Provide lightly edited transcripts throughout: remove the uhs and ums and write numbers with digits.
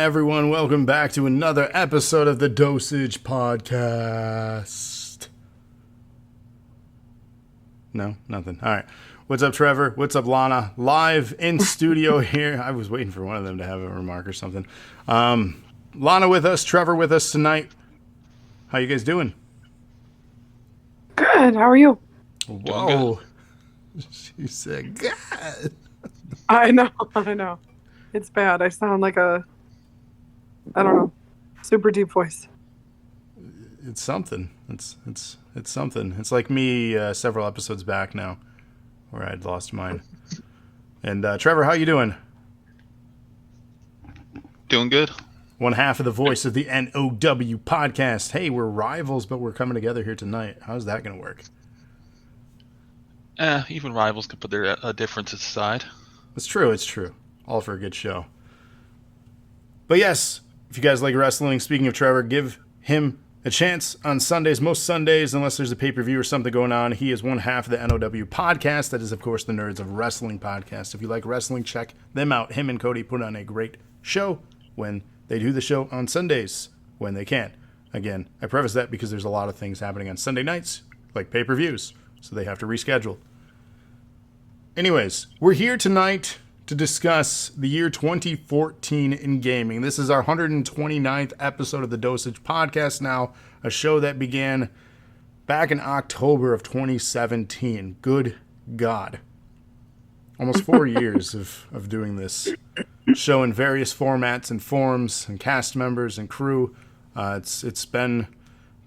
everyone. Welcome back to another episode of the Dosage podcast. No, nothing. All right. What's up, Trevor? What's up, Lana? Live in studio here. I was waiting for one of them to have a remark or something. Lana with us, Trevor with us tonight. How you guys doing? Good. How are you? Whoa. She said, God. I know. It's bad. I sound like I don't know, super deep voice. It's something. It's something. It's like me several episodes back now, where I'd lost mine. And Trevor, how you doing? Doing good. One half of the voice of the NOW podcast. Hey, we're rivals, but we're coming together here tonight. How's that going to work? Even rivals can put their differences aside. It's true. All for a good show. But yes, if you guys like wrestling, speaking of Trevor, give him a chance on Sundays. Most Sundays, unless there's a pay-per-view or something going on, he is one half of the NOW podcast. That is, of course, the Nerds of Wrestling podcast. If you like wrestling, check them out. Him and Cody put on a great show when they do the show on Sundays, when they can. Again, I preface that because there's a lot of things happening on Sunday nights, like pay-per-views, so they have to reschedule. Anyways, we're here tonight to discuss the year 2014 in gaming. This is our 129th episode of the Dosage podcast now, a show that began back in October of 2017. Good God. Almost 4 years of doing this show in various formats and forms and cast members and crew. It's been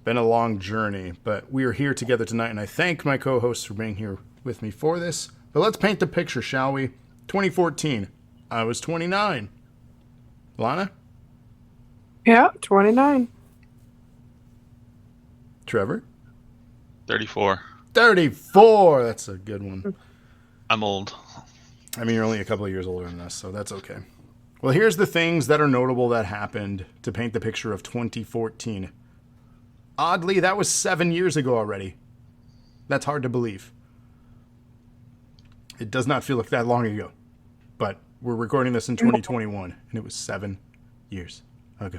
a long journey, but we are here together tonight, and I thank my co-hosts for being here with me for this. But let's paint the picture, shall we? 2014. I was 29. Lana? Yeah, 29. Trevor? 34. 34! That's a good one. I'm old. I mean, you're only a couple of years older than us, so that's okay. Well, here's the things that are notable that happened to paint the picture of 2014. Oddly, that was 7 years ago already. That's hard to believe. It does not feel like that long ago, but we're recording this in 2021, and it was 7 years ago.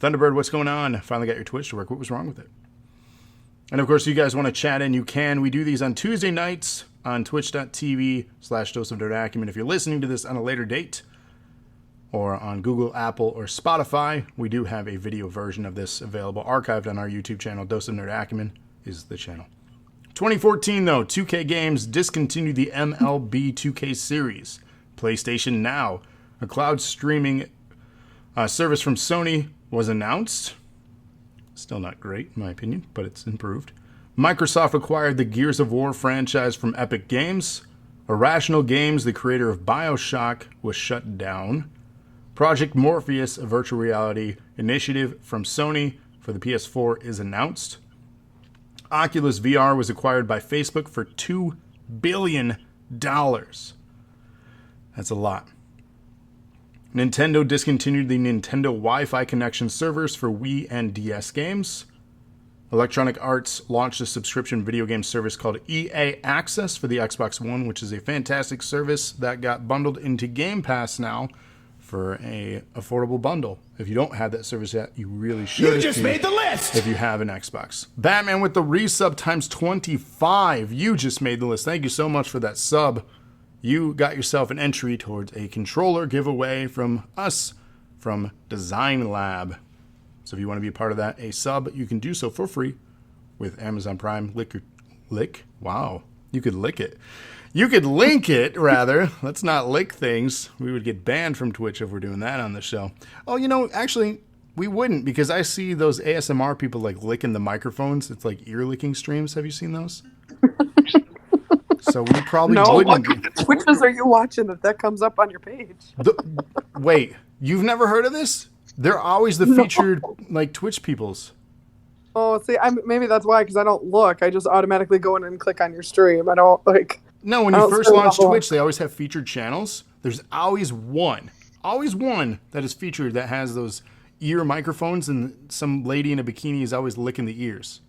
Thunderbird, what's going on? Finally got your Twitch to work. What was wrong with it? And of course, you guys want to chat in, you can. We do these on Tuesday nights on twitch.tv/DoseOfNerdAcumen. If you're listening to this on a later date, or on Google, Apple, or Spotify, we do have a video version of this available, archived on our YouTube channel. Dose of Nerd Acumen is the channel. 2014, though, 2K Games discontinued the MLB 2K series. PlayStation Now, a cloud streaming service from Sony, was announced. Still not great, in my opinion, but it's improved. Microsoft acquired the Gears of War franchise from Epic Games. Irrational Games, the creator of BioShock, was shut down. Project Morpheus, a virtual reality initiative from Sony for the PS4, is announced. Oculus VR was acquired by Facebook for $2 billion. That's a lot. Nintendo discontinued the Nintendo Wi-Fi connection servers for Wii and DS games. Electronic Arts launched a subscription video game service called EA Access for the Xbox One, which is a fantastic service that got bundled into Game Pass now for a affordable bundle. If you don't have that service yet, you really should. You just made the list! If you have an Xbox. Batman with the resub times 25. You just made the list. Thank you so much for that sub. You got yourself an entry towards a controller giveaway from us, from Design Lab. So if you want to be a part of that, a sub, you can do so for free with Amazon Prime. Wow. You could lick it. You could link it, rather. Let's not lick things. We would get banned from Twitch if we're doing that on the show. Oh, actually, we wouldn't, because I see those ASMR people like licking the microphones. It's like ear licking streams. Have you seen those? So we probably wouldn't. What Twitches are you watching that comes up on your page? Wait, you've never heard of this? They're always the featured like Twitch peoples. Oh, see, maybe that's why, because I don't look. I just automatically go in and click on your stream. I don't like. No, when you first launch Twitch, they always have featured channels. There's always one that is featured that has those ear microphones, and some lady in a bikini is always licking the ears.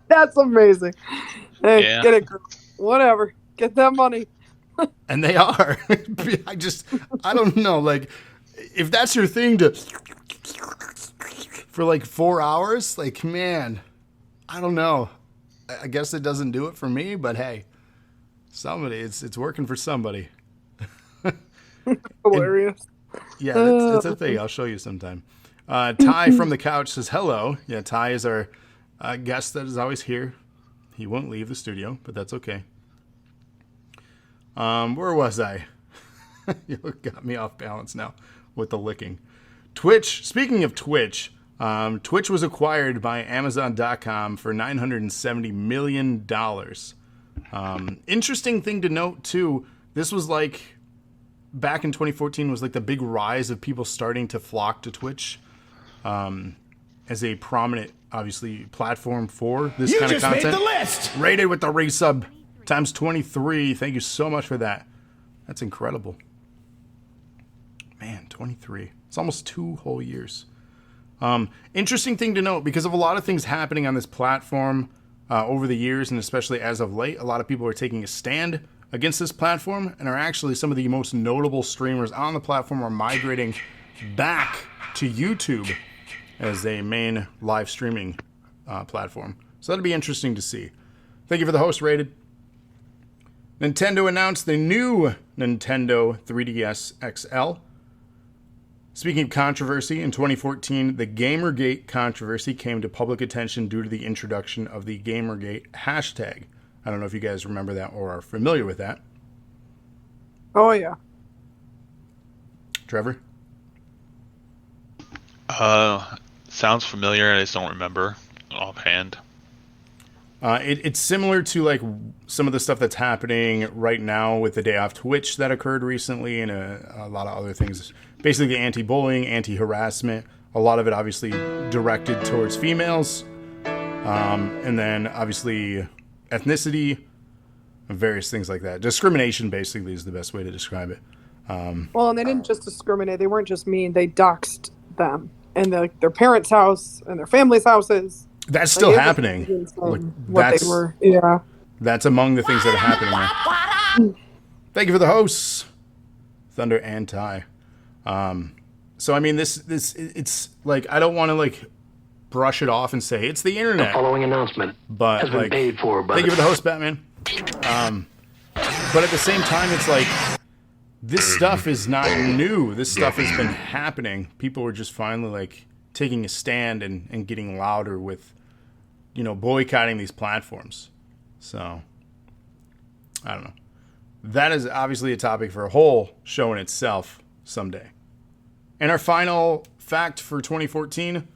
That's amazing. Hey, Yeah. get it, girl. Whatever. Get that money. And they are. I don't know. Like, if that's your thing to for like 4 hours, like, man, I don't know. I guess it doesn't do it for me, but hey, somebody, it's working for somebody. Hilarious. Yeah, that's a thing. I'll show you sometime. Ty from the couch says hello. Yeah, Ty is our guest that is always here. He won't leave the studio, but that's okay. Where was I? You got me off balance now with the licking. Twitch. Speaking of Twitch, Twitch was acquired by Amazon.com for $970 million. Interesting thing to note, too, this was like, back in 2014 was like the big rise of people starting to flock to Twitch as a prominent, obviously, platform for this kind of content. You just made the list! Rated with the resub times 23. Thank you so much for that. That's incredible. Man, 23. It's almost 2 whole years. Interesting thing to note, because of a lot of things happening on this platform over the years, and especially as of late, a lot of people are taking a stand against this platform, and are actually some of the most notable streamers on the platform are migrating back to YouTube as a main live streaming platform. So that'll be interesting to see. Thank you for the host, Rated. Nintendo announced the new Nintendo 3DS XL. Speaking of controversy, in 2014, the Gamergate controversy came to public attention due to the introduction of the Gamergate hashtag. I don't know if you guys remember that or are familiar with that. Oh, yeah. Trevor? Sounds familiar. I just don't remember offhand. It's similar to like some of the stuff that's happening right now with the Day Off Twitch that occurred recently, and a lot of other things. Basically, anti-bullying, anti-harassment. A lot of it obviously directed towards females, and then obviously ethnicity, and various things like that. Discrimination, basically, is the best way to describe it. Well, and they didn't just discriminate. They weren't just mean. They doxed them and their parents' house and their family's houses. That's still happening. What they were, yeah. That's among the things that are happening. Thank you for the hosts, Thunder and Ty. So I mean, it's like, I don't want to like brush it off and say it's the internet. The following announcement but has been like, paid for by thank you for the host, Batman. But at the same time, it's like, this stuff is not new. This stuff has been happening. People were just finally like taking a stand and getting louder with, boycotting these platforms. So, I don't know. That is obviously a topic for a whole show in itself someday. And our final fact for 2014,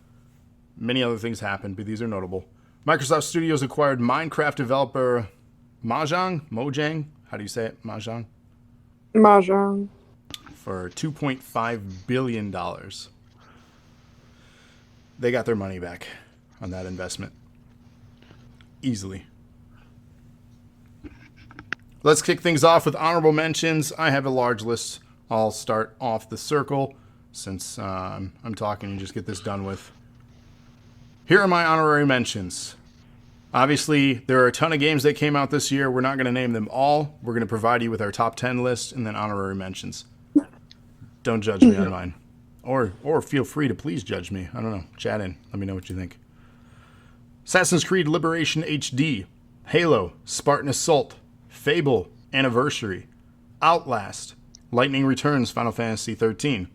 many other things happened, but these are notable. Microsoft Studios acquired Minecraft developer Mojang, how do you say it, Mahjong? Mahjong. For $2.5 billion. They got their money back on that investment. Easily. Let's kick things off with honorable mentions. I have a large list. I'll start off the circle since I'm talking and just get this done with. Here are my honorary mentions. Obviously, there are a ton of games that came out this year. We're not going to name them all. We're going to provide you with our top 10 list and then honorary mentions. Don't judge me on mine. Or feel free to please judge me. I don't know. Chat in. Let me know what you think. Assassin's Creed Liberation HD, Halo, Spartan Assault, Fable, Anniversary, Outlast, Lightning Returns Final Fantasy 13,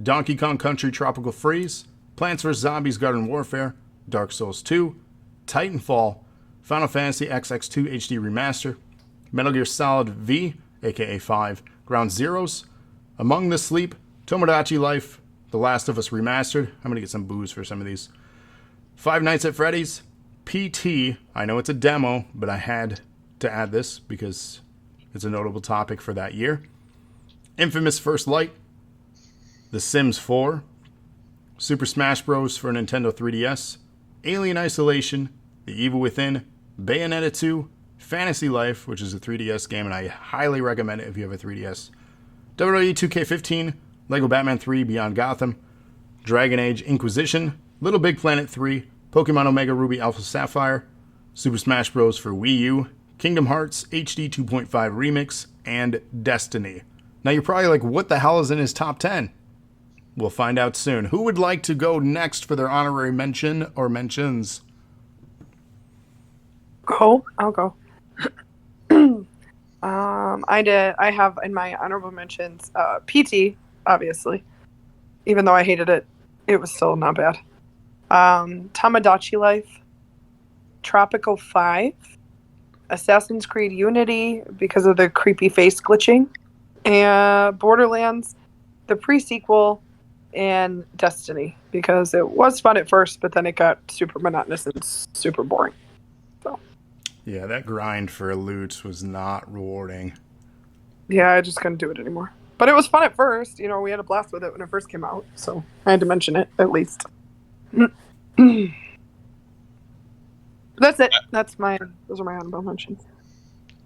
Donkey Kong Country Tropical Freeze, Plants vs. Zombies Garden Warfare, Dark Souls 2, Titanfall, Final Fantasy XX2 HD Remaster, Metal Gear Solid V, aka 5, Ground Zeroes, Among the Sleep, Tomodachi Life, The Last of Us Remastered. I'm going to get some booze for some of these. Five Nights at Freddy's, PT. I know it's a demo, but I had to add this because it's a notable topic for that year. Infamous First Light, The Sims 4, Super Smash Bros. For Nintendo 3DS, Alien Isolation, The Evil Within, Bayonetta 2, Fantasy Life, which is a 3DS game, and I highly recommend it if you have a 3DS. WWE 2K15, Lego Batman 3 Beyond Gotham, Dragon Age Inquisition, Little Big Planet 3, Pokemon Omega Ruby Alpha Sapphire, Super Smash Bros. For Wii U, Kingdom Hearts HD 2.5 Remix, and Destiny. Now you're probably like, what the hell is in his top 10? We'll find out soon. Who would like to go next for their honorary mention or mentions? I'll go. I have in my honorable mentions PT, obviously. Even though I hated it, it was still not bad. Tamagotchi Life, Tropical 5, Assassin's Creed Unity because of the creepy face glitching, and Borderlands, the pre-sequel, and Destiny because it was fun at first, but then it got super monotonous and super boring. Yeah, that grind for loot was not rewarding. Yeah, I just couldn't do it anymore. But it was fun at first. You know, we had a blast with it when it first came out, so I had to mention it at least. That's it. Those are my honorable mentions.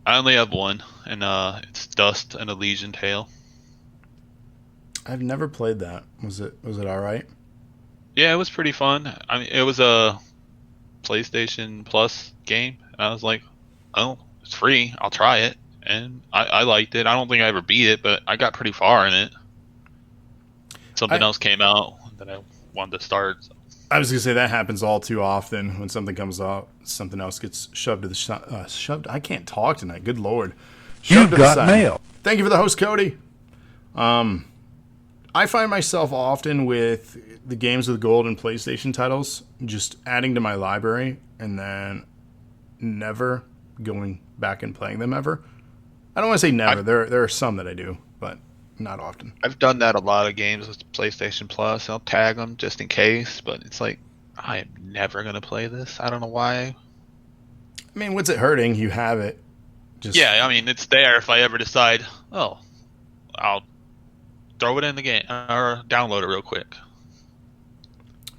I only have one, and it's Dust and Elysian Tale. I've never played that. Was it all right? Yeah, it was pretty fun. I mean, it was a PlayStation Plus game, and I was like, oh, it's free. I'll try it. And I liked it. I don't think I ever beat it, but I got pretty far in it. Something else came out that I wanted to start. I was going to say that happens all too often when something comes out, something else gets shoved to the shoved. I can't talk tonight. Good Lord. You got mail. Thank you for the host, Cody. I find myself often with the games with gold and PlayStation titles just adding to my library and then never going back and playing them ever. I don't want to say never. There are some that I do, but not often. I've done that a lot of games with PlayStation Plus. I'll tag them just in case, but it's like, I am never going to play this. I don't know why. I mean, what's it hurting? You have it. Yeah, I mean, it's there if I ever decide, oh, I'll throw it in the game or download it real quick.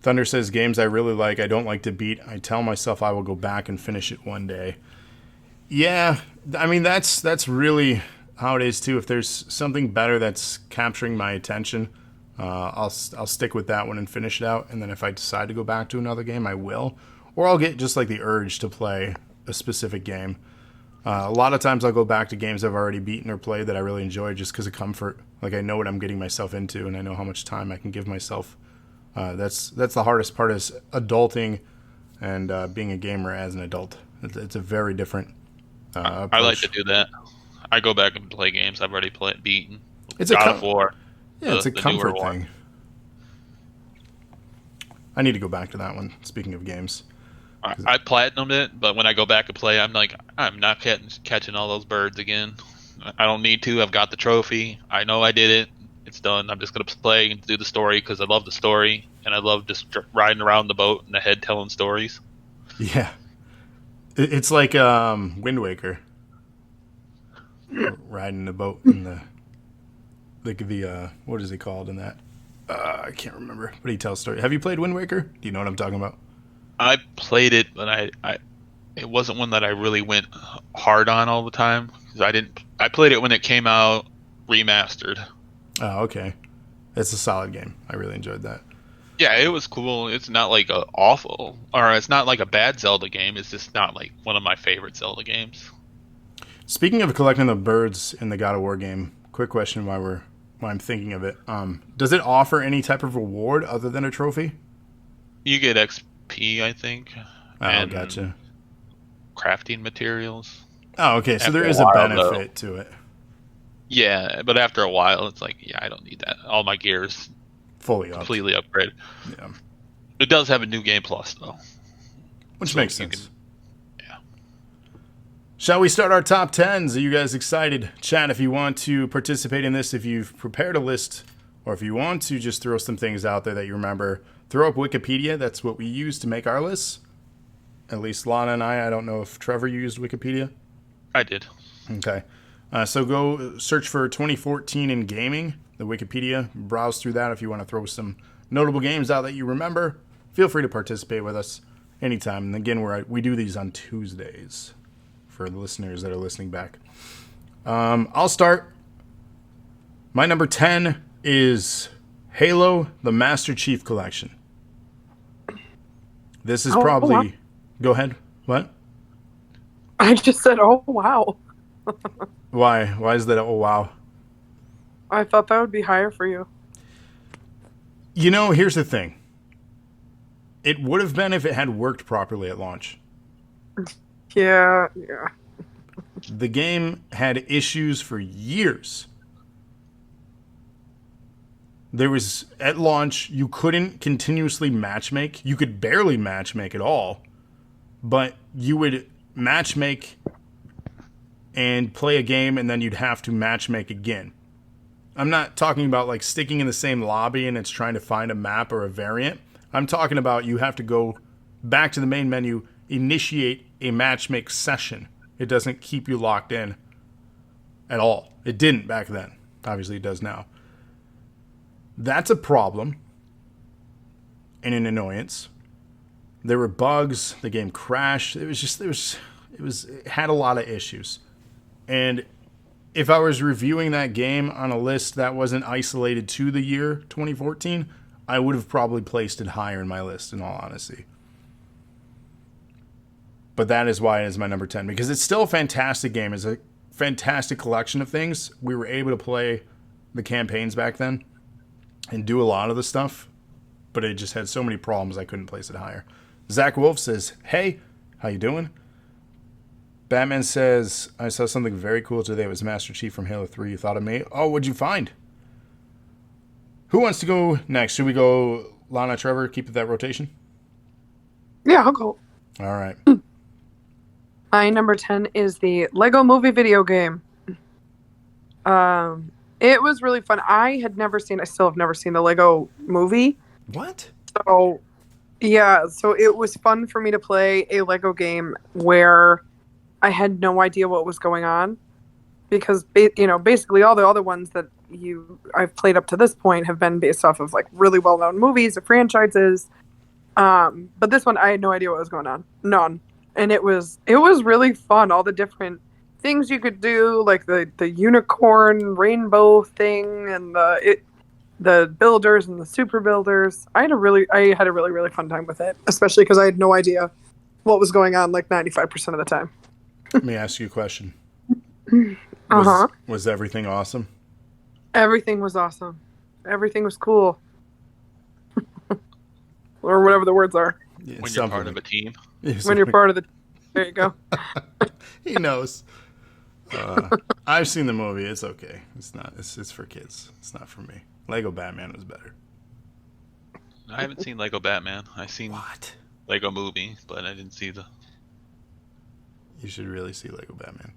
Thunder says, games I really like, I don't like to beat. I tell myself I will go back and finish it one day. Yeah, I mean, that's really how it is, too. If there's something better that's capturing my attention, I'll stick with that one and finish it out. And then if I decide to go back to another game, I will. Or I'll get just like the urge to play a specific game. A lot of times I'll go back to games I've already beaten or played that I really enjoy just because of comfort. Like I know what I'm getting myself into and I know how much time I can give myself. That's the hardest part is adulting and being a gamer as an adult. It's a very different approach. I like to do that. I go back and play games I've already beaten. It's God of War. Yeah, it's a comfort thing. I need to go back to that one, speaking of games. I platinumed it, but when I go back and play, I'm like, I'm not catching all those birds again. I don't need to. I've got the trophy. I know I did it. It's done. I'm just going to play and do the story because I love the story, and I love just riding around the boat in the head telling stories. Yeah. It's like Wind Waker. Riding the boat in the what is he called in that? I can't remember, but he tells stories. Have you played Wind Waker? Do you know what I'm talking about? I played it, but it wasn't one that I really went hard on all the time because I played it when it came out remastered. Oh, okay. It's a solid game. I really enjoyed that. Yeah, it was cool. It's not like it's not like a bad Zelda game. It's just not like one of my favorite Zelda games. Speaking of collecting the birds in the God of War game, quick question while I'm thinking of it. Does it offer any type of reward other than a trophy? You get XP, I think. Oh, gotcha. Crafting materials. Oh, okay. So there is a benefit to it. Yeah, but after a while, it's like, yeah, I don't need that. All my gear's completely upgraded. Yeah. It does have a new game plus, though. Which makes sense. Yeah. Shall we start our top 10s? Are you guys excited? Chat, if you want to participate in this, if you've prepared a list, or if you want to just throw some things out there that you remember, throw up Wikipedia. That's what we use to make our lists. At least Lana and I don't know if Trevor used Wikipedia. I did. Okay. So go search for 2014 in gaming, the Wikipedia. Browse through that if you want to throw some notable games out that you remember. Feel free to participate with us anytime. And again, we do these on Tuesdays for the listeners that are listening back. I'll start. My number 10 is Halo, the Master Chief Collection. This is probably... Wow. Go ahead. What? I just said, oh, wow. Why? Why is that? Oh, wow. I thought that would be higher for you. You know, here's the thing. It would have been if it had worked properly at launch. Yeah. The game had issues for years. There was, at launch, you couldn't continuously matchmake. You could barely matchmake at all. But you would matchmake and play a game, and then you'd have to matchmake again. I'm not talking about like sticking in the same lobby and it's trying to find a map or a variant. I'm talking about you have to go back to the main menu, initiate a matchmake session. It doesn't keep you locked in at all. It didn't back then. Obviously, it does now. That's a problem and an annoyance. There were bugs. The game crashed. It had a lot of issues. And if I was reviewing that game on a list that wasn't isolated to the year 2014, I would have probably placed it higher in my list, in all honesty. But that is why it is my number 10, because it's still a fantastic game. It's a fantastic collection of things. We were able to play the campaigns back then and do a lot of the stuff, but it just had so many problems I couldn't place it higher. Zach Wolf says, hey, how you doing? Batman says, I saw something very cool today. It was Master Chief from Halo 3. You thought of me? Oh, what'd you find? Who wants to go next? Should we go Lana, Trevor, keep that rotation? Yeah, I'll go. All right. My number 10 is the Lego Movie video game. It was really fun. I still have never seen the Lego Movie. What? So, yeah, so it was fun for me to play a Lego game where I had no idea what was going on, because basically all the other ones that I've played up to this point have been based off of like really well-known movies or franchises. But this one I had no idea what was going on. None. And it was really fun. All the different things you could do, like the unicorn rainbow thing and the builders and the super builders. I had a really fun time with it, especially because I had no idea what was going on like 95% of the time. Let me ask you a question. Was everything awesome? Everything was awesome. Everything was cool. Or whatever the words are. Yeah, when you're part of a team. When you're part of the... There you go. He knows. I've seen the movie. It's okay. It's not. It's for kids. It's not for me. Lego Batman was better. I haven't seen Lego Batman. I've seen What? Lego Movie, but I didn't see the... You should really see Lego Batman.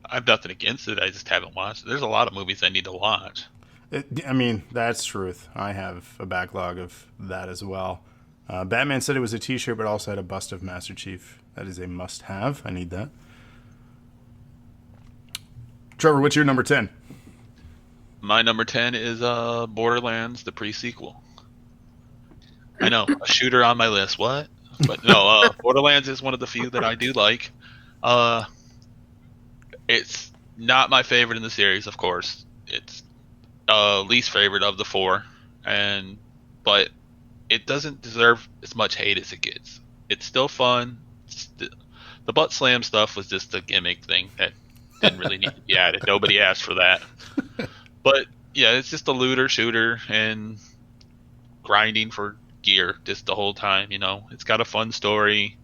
I've nothing against it. I just haven't watched it. There's a lot of movies I need to watch. I mean, that's truth. I have a backlog of that as well. Batman said it was a t-shirt, but also had a bust of Master Chief. That is a must-have. I need that. Trevor, what's your number 10? My number 10 is Borderlands, the pre-sequel. I know, a shooter on my list. What? But no, Borderlands is one of the few that I do like. It's not my favorite in the series, of course. It's least favorite of the four, but it doesn't deserve as much hate as it gets. It's still fun. The butt slam stuff was just a gimmick thing that didn't really need to be added. Nobody asked for that. But yeah, it's just a looter shooter and grinding for gear just the whole time. It's got a fun story,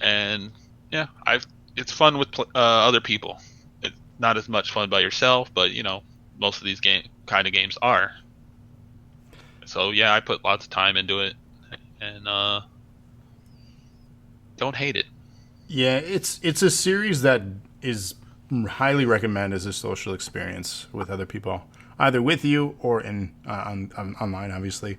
and yeah, it's fun with other people. It's not as much fun by yourself, but most of these kind of games are. So yeah, I put lots of time into it, and don't hate it. Yeah, it's a series that is highly recommended as a social experience with other people, either with you or online, obviously.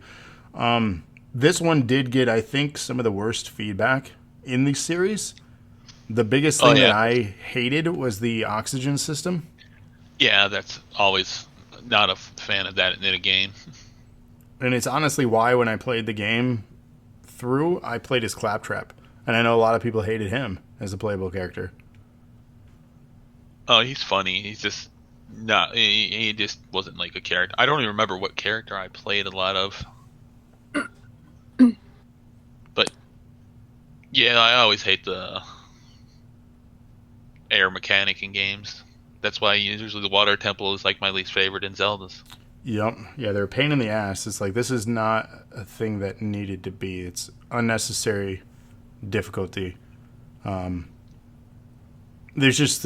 This one did get, I think, some of the worst feedback in the series. The biggest thing that I hated was the oxygen system. Yeah, that's always not a fan of that in a game. And it's honestly why when I played the game through, I played as Claptrap. And I know a lot of people hated him as a playable character. Oh, he's funny. He's just not. He just wasn't like a character. I don't even remember what character I played a lot of. But yeah, I always hate the air mechanic in games. That's why usually the water temple is like my least favorite in Zelda's. Yep. Yeah, they're a pain in the ass. It's like, this is not a thing that needed to be. It's unnecessary difficulty. There's just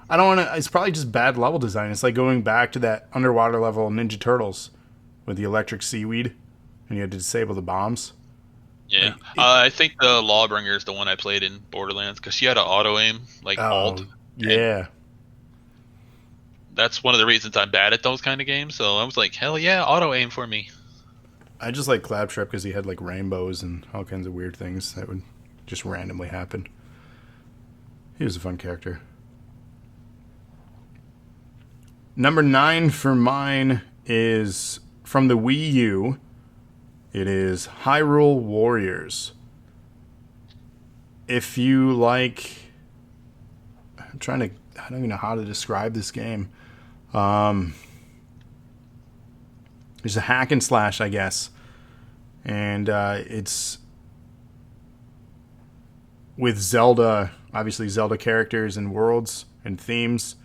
I don't want to. It's probably just bad level design. It's like going back to that underwater level Ninja Turtles with the electric seaweed, and you had to disable the bombs. Yeah, Like, I think the Lawbringer is the one I played in Borderlands because she had an auto aim like alt, oh and yeah, that's one of the reasons I'm bad at those kind of games. So I was like, hell yeah, auto aim for me. I just like Claptrap because he had like rainbows and all kinds of weird things that would just randomly happen. He was a fun character. Number 9 for mine is from the Wii U. It is Hyrule Warriors. If you like, I'm trying to, I don't even know how to describe this game. It's a hack and slash, I guess. And it's with Zelda, obviously Zelda characters and worlds and themes.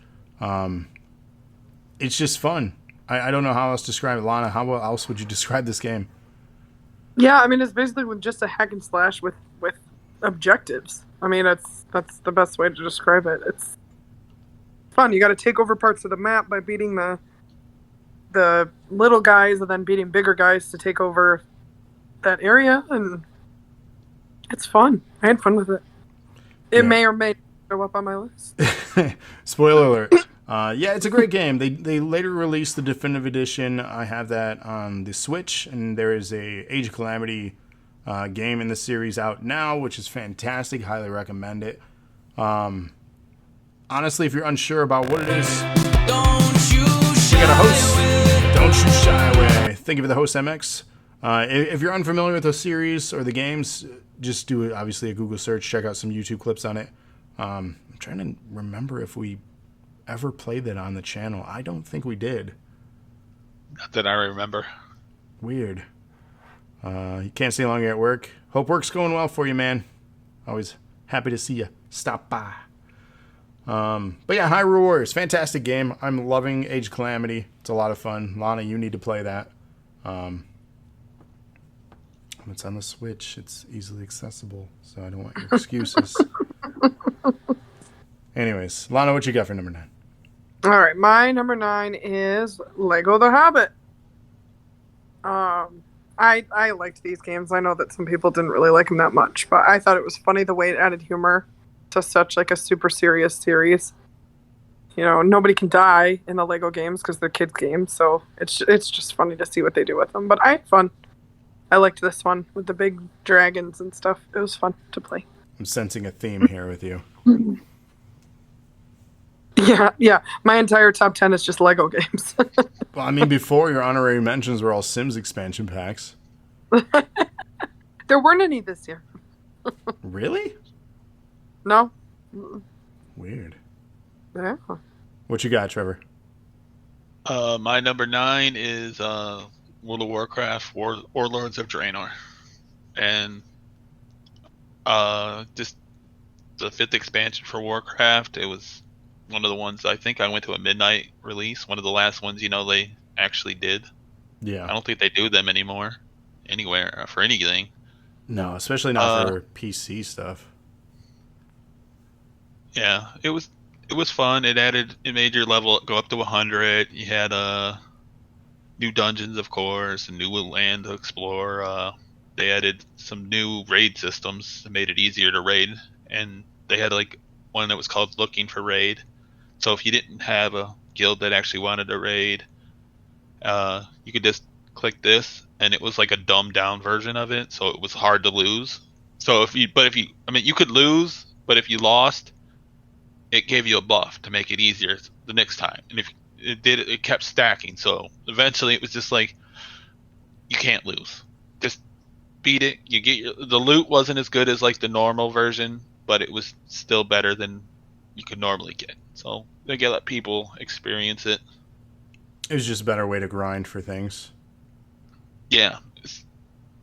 It's just fun. I don't know how else to describe it. Lana, how else would you describe this game? Yeah, I mean it's basically with just a hack and slash with objectives. I mean that's the best way to describe it. It's fun. You got to take over parts of the map by beating the little guys and then beating bigger guys to take over that area, and it's fun. I had fun with it. It Yeah. may or may not show up on my list. Spoiler alert. Yeah, it's a great game. They later released the definitive edition. I have that on the Switch, and there is a Age of Calamity game in the series out now, which is fantastic. Highly recommend it. Honestly, if you're unsure about what it is, we got a host. Don't you shy away. Thank you for the host, MX. If you're unfamiliar with the series or the games, just do obviously a Google search. Check out some YouTube clips on it. I'm trying to remember if we ever played that on the channel. I don't think we did. Not that I remember. Weird. You can't stay longer at work. Hope work's going well for you, man. Always happy to see you. Stop by. But yeah, Hyrule Warriors, fantastic game. I'm loving Age of Calamity. It's a lot of fun. Lana, you need to play that. It's on the Switch. It's easily accessible, so I don't want your excuses. Anyways, Lana, what you got for number 9? All right, my number 9 is Lego The Hobbit. I liked these games. I know that some people didn't really like them that much, but I thought it was funny the way it added humor to such like a super serious series. You know, nobody can die in the Lego games because they're kids' games, so it's just funny to see what they do with them. But I had fun. I liked this one with the big dragons and stuff. It was fun to play. I'm sensing a theme here with you. Yeah. My entire top 10 is just Lego games. Well, I mean, before your honorary mentions were all Sims expansion packs. There weren't any this year. Really? No. Weird. Yeah. What you got, Trevor? My number 9 is World of Warcraft, Warlords of Draenor, and just the 5th expansion for Warcraft. It was one of the ones I think I went to a midnight release. One of the last ones, they actually did. Yeah. I don't think they do them anymore, anywhere for anything. No, especially not for PC stuff. Yeah, it was fun. It made your level go up to 100. You had new dungeons, of course, and new land to explore. They added some new raid systems that made it easier to raid, and they had like one that was called Looking for Raid. So if you didn't have a guild that actually wanted to raid, you could just click this, and it was like a dumbed down version of it, so it was hard to lose. So you could lose, but if you lost, it gave you a buff to make it easier the next time. And if it kept stacking. So eventually it was just like, you can't lose. Just beat it. You get the loot wasn't as good as like the normal version, but it was still better than you could normally get. So they get let people experience it. It was just a better way to grind for things. Yeah.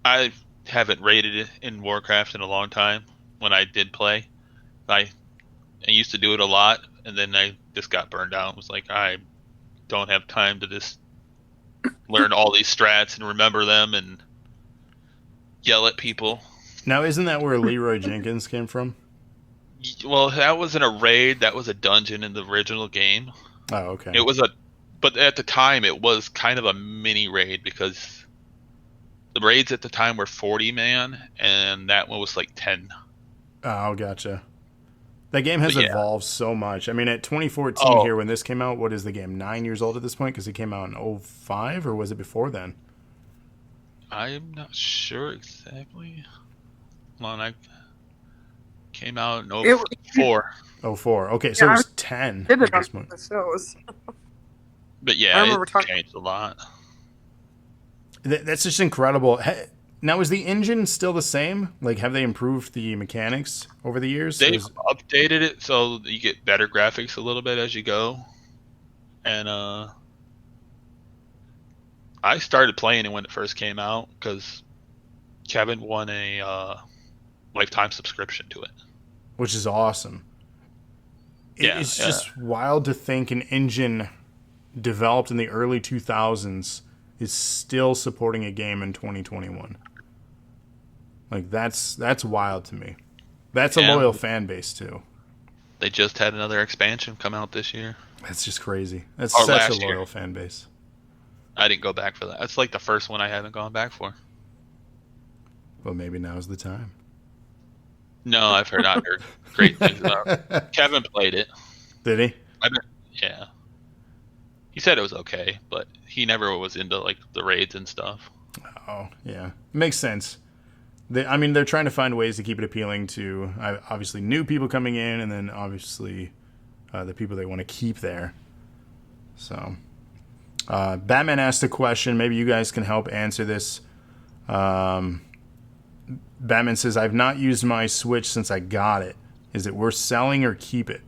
I haven't raided it in Warcraft in a long time. When I did play, I used to do it a lot, and then I just got burned out. It was like, I don't have time to just learn all these strats and remember them and yell at people. Now, isn't that where Leroy Jenkins came from? Well, that wasn't a raid. That was a dungeon in the original game. Oh, okay. It was but at the time it was kind of a mini raid because the raids at the time were 40 man, and that one was like 10. Oh, gotcha. That game has But yeah. evolved so much. I mean, at 2014 Oh, here, when this came out, what is the game? 9 years old at this point? Because it came out in '05, or was it before then? I'm not sure exactly. Hold on, I came out in It, 04. '04. Okay, so Yeah, it I was 10 did at it on this point. the shows. But I yeah, remember it talking. changed a lot. That's just incredible. Now, is the engine still the same? Like, have they improved the mechanics over the years? They've updated it so that you get better graphics a little bit as you go. And I started playing it when it first came out because Kevin won a lifetime subscription to it. Which is awesome. Yeah, It's yeah. just wild to think an engine developed in the early 2000s is still supporting a game in 2021. Like, that's wild to me. That's a Yeah. loyal fan base too. They just had another expansion come out this year. That's just crazy. That's Or such a last year. loyal fan base. I didn't go back for that. That's like the first one I haven't gone back for. Well, maybe now's the time. No, I've heard great things about it. Kevin played it. Did he? Yeah. He said it was okay, but he never was into like the raids and stuff. Oh, yeah. Makes sense. They're trying to find ways to keep it appealing to obviously new people coming in, and then obviously the people they want to keep there. So, Batman asked a question. Maybe you guys can help answer this. Batman says, I've not used my Switch since I got it. Is it worth selling or keep it?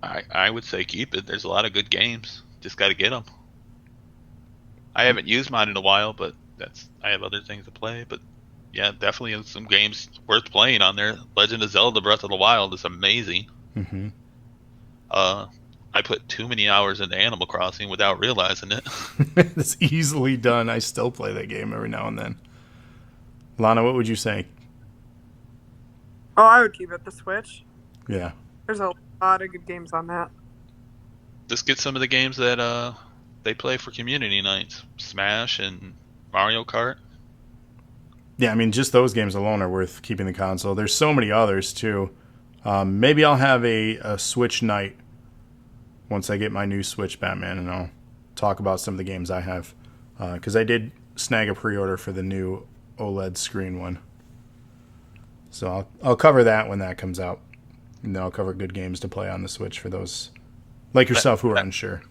I would say keep it. There's a lot of good games. Just got to get them. I haven't used mine in a while, but I have other things to play. But yeah, definitely some games worth playing on there. Legend of Zelda: Breath of the Wild is amazing. Mm-hmm. I put too many hours into Animal Crossing without realizing it. It's easily done. I still play that game every now and then. Lana, what would you say? Oh, I would keep it the Switch. Yeah. There's a lot of good games on that. Just get some of the games that they play for community nights. Smash and Mario Kart. Yeah, I mean, just those games alone are worth keeping the console. There's so many others, too. Maybe I'll have a Switch night once I get my new Switch, Batman, and I'll talk about some of the games I have. Because I did snag a pre-order for the new OLED screen one. So I'll cover that when that comes out. And then I'll cover good games to play on the Switch for those like yourself who are unsure.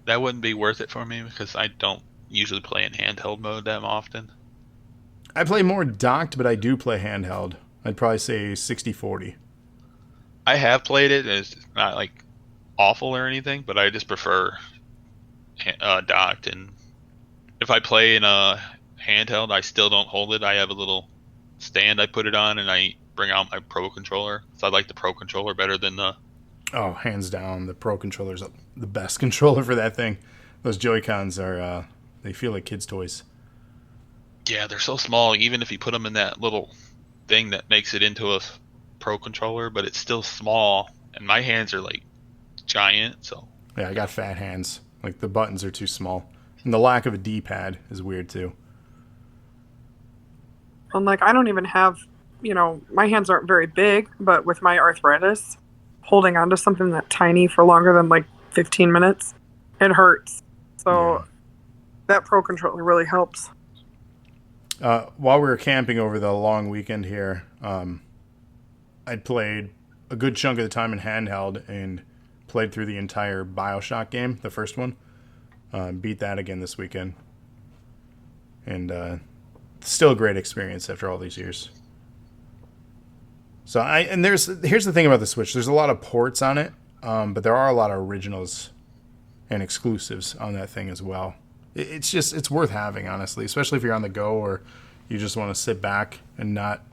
That wouldn't be worth it for me because I don't usually play in handheld mode that often. I play more docked, but I do play handheld. I'd probably say 60-40. I have played it, and it's not like awful or anything, but I just prefer docked. And if I play in a handheld, I still don't hold it. I have a little stand I put it on, and I bring out my Pro controller. So I like the Pro controller better than the... Oh, hands down, the Pro controller's the best controller for that thing. Those Joy-Cons are, they feel like kids' toys. Yeah, they're so small, even if you put them in that little thing that makes it into a Pro controller, but it's still small, and my hands are like giant, so... Yeah, I got fat hands. Like, the buttons are too small. And the lack of a D-pad is weird, too. And like, I don't even have, my hands aren't very big, but with my arthritis, holding onto something that tiny for longer than like 15 minutes, it hurts. So that Pro controller really helps. While we were camping over the long weekend here, I'd played a good chunk of the time in handheld and played through the entire BioShock game, the first one. Beat that again this weekend. And still a great experience after all these years. So here's the thing about the Switch. There's a lot of ports on it, but there are a lot of originals and exclusives on that thing as well. It's worth having, honestly, especially if you're on the go or you just want to sit back and not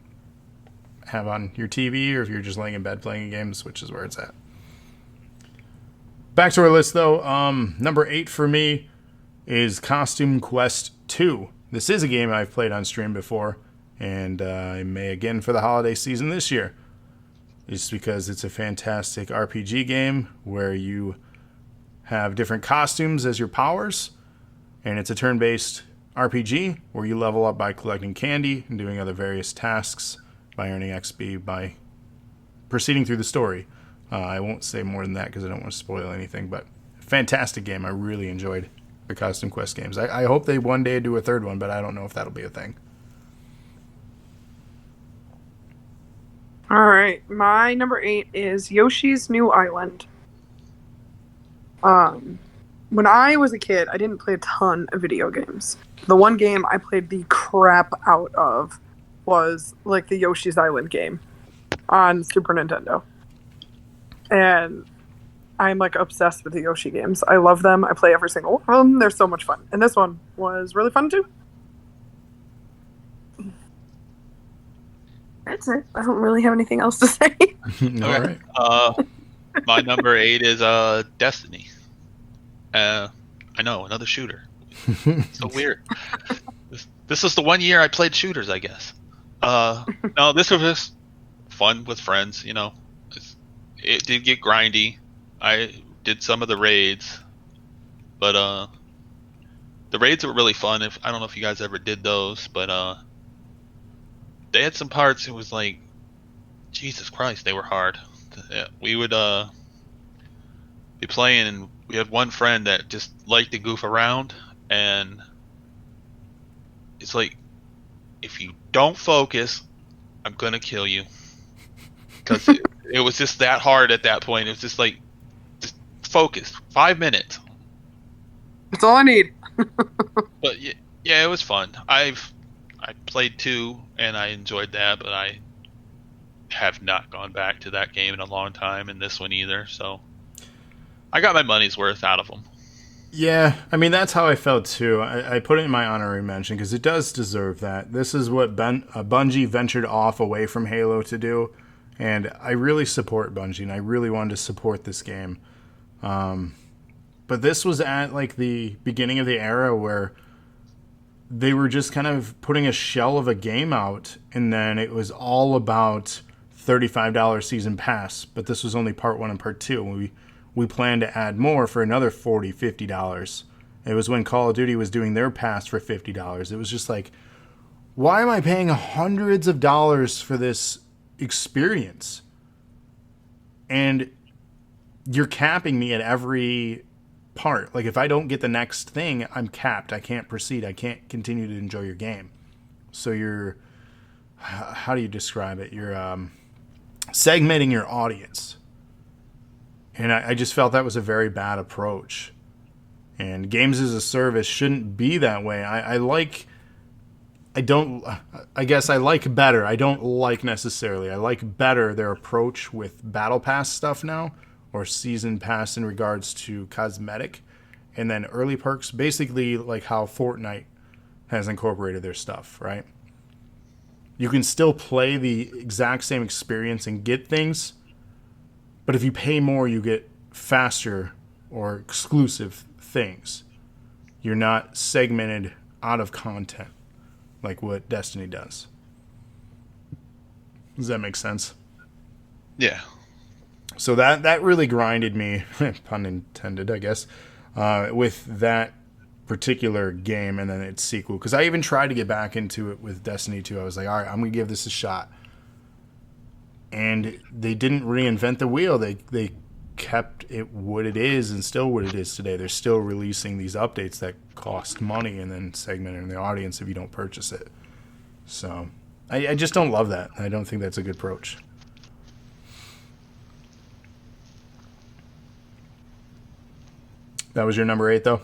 have on your TV, or if you're just laying in bed playing a game, the Switch is where it's at. Back to our list, though. Number 8 for me is Costume Quest 2. This is a game I've played on stream before, and I may again for the holiday season this year. Just because it's a fantastic RPG game where you have different costumes as your powers, and it's a turn-based RPG where you level up by collecting candy and doing other various tasks by earning XP by proceeding through the story. I won't say more than that because I don't want to spoil anything, but fantastic game. I really enjoyed the Costume Quest games. I hope they one day do a third one, but I don't know if that'll be a thing. All right, my number 8 is Yoshi's New Island. When I was a kid, I didn't play a ton of video games. The one game I played the crap out of was like the Yoshi's Island game on Super Nintendo. And I'm like obsessed with the Yoshi games. I love them. I play every single one of them. They're so much fun. And this one was really fun too. That's it. I don't really have anything else to say. All right. My number 8 is Destiny. I know, another shooter. So weird. This was the one year I played shooters, I guess. No, this was just fun with friends. You know, it did get grindy. I did some of the raids, but the raids were really fun. I don't know if you guys ever did those, but they had some parts. It was like, Jesus Christ, they were hard. We would be playing, and we had one friend that just liked to goof around, and it's like, if you don't focus, I'm gonna kill you. Because it was just that hard at that point. It was just like, just focus. 5 minutes. That's all I need. But yeah, it was fun. I played 2 and I enjoyed that, but I have not gone back to that game in a long time, and this one either. So I got my money's worth out of them. Yeah, I mean, that's how I felt too. I put it in my honorary mention because it does deserve that. This is what Bungie ventured off away from Halo to do, and I really support Bungie, and I really wanted to support this game. But this was at like the beginning of the era where they were just kind of putting a shell of a game out, and then it was all about $35 season pass, but this was only part 1 and part 2. We planned to add more for another $40, $50. It was when Call of Duty was doing their pass for $50. It was just like, why am I paying hundreds of dollars for this experience? And you're capping me at every part. Like, if I don't get the next thing, I'm capped. I can't proceed. I can't continue to enjoy your game. So you're, how do you describe it? You're segmenting your audience. And I just felt that was a very bad approach. And games as a service shouldn't be that way. I guess I like better. I don't like necessarily. I like better their approach with Battle Pass stuff now, or Season Pass in regards to cosmetic, and then early perks, basically like how Fortnite has incorporated their stuff, right? You can still play the exact same experience and get things, but if you pay more, you get faster or exclusive things. You're not segmented out of content like what Destiny does. Does that make sense? Yeah. So that really grinded me, pun intended, I guess, with that particular game and then its sequel. Because I even tried to get back into it with Destiny 2. I was like, all right, I'm going to give this a shot. And they didn't reinvent the wheel. They kept it what it is and still what it is today. They're still releasing these updates that cost money and then segmenting the audience if you don't purchase it. So I just don't love that. I don't think that's a good approach. That was your number 8, though?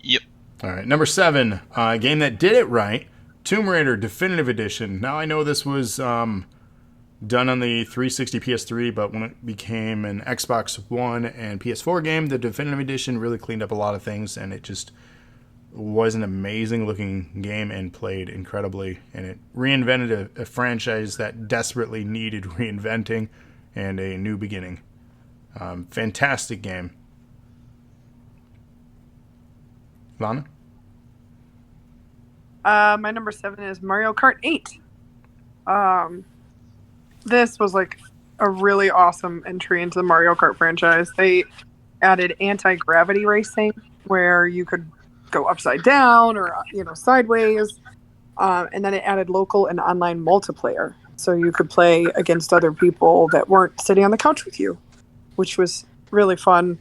Yep. All right. Number 7, a game that did it right, Tomb Raider Definitive Edition. Now, I know this was done on the 360 PS3, but when it became an Xbox One and PS4 game, the Definitive Edition really cleaned up a lot of things, and it just was an amazing-looking game and played incredibly. And it reinvented a franchise that desperately needed reinventing and a new beginning. Fantastic game. Lana? My number 7 is Mario Kart 8. This was like a really awesome entry into the Mario Kart franchise. They added anti-gravity racing, where you could go upside down or sideways, and then it added local and online multiplayer, so you could play against other people that weren't sitting on the couch with you, which was really fun.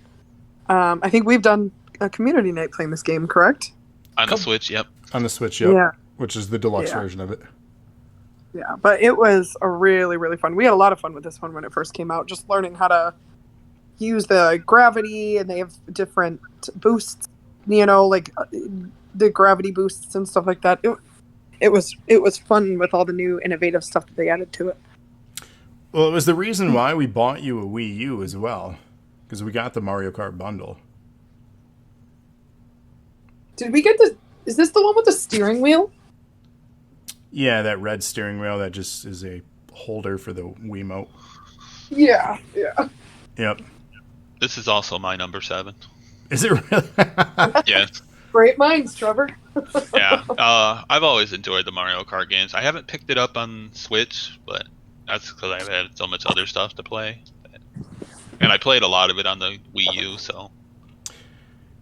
I think we've done a community night playing this game, correct? On the Switch, yep. On the Switch, yep. Yeah. Which is the deluxe version of it. Yeah, but it was a really, really fun. We had a lot of fun with this one when it first came out, just learning how to use the gravity, and they have different boosts, like the gravity boosts and stuff like that. It was fun with all the new innovative stuff that they added to it. Well, it was the reason why we bought you a Wii U as well, because we got the Mario Kart bundle. Did we get this? Is this the one with the steering wheel? Yeah, that red steering wheel that just is a holder for the Wiimote. Yeah. Yep. This is also my number 7. Is it really? Yes. Great minds, Trevor. Yeah. I've always enjoyed the Mario Kart games. I haven't picked it up on Switch, but that's because I've had so much other stuff to play. And I played a lot of it on the Wii U, so.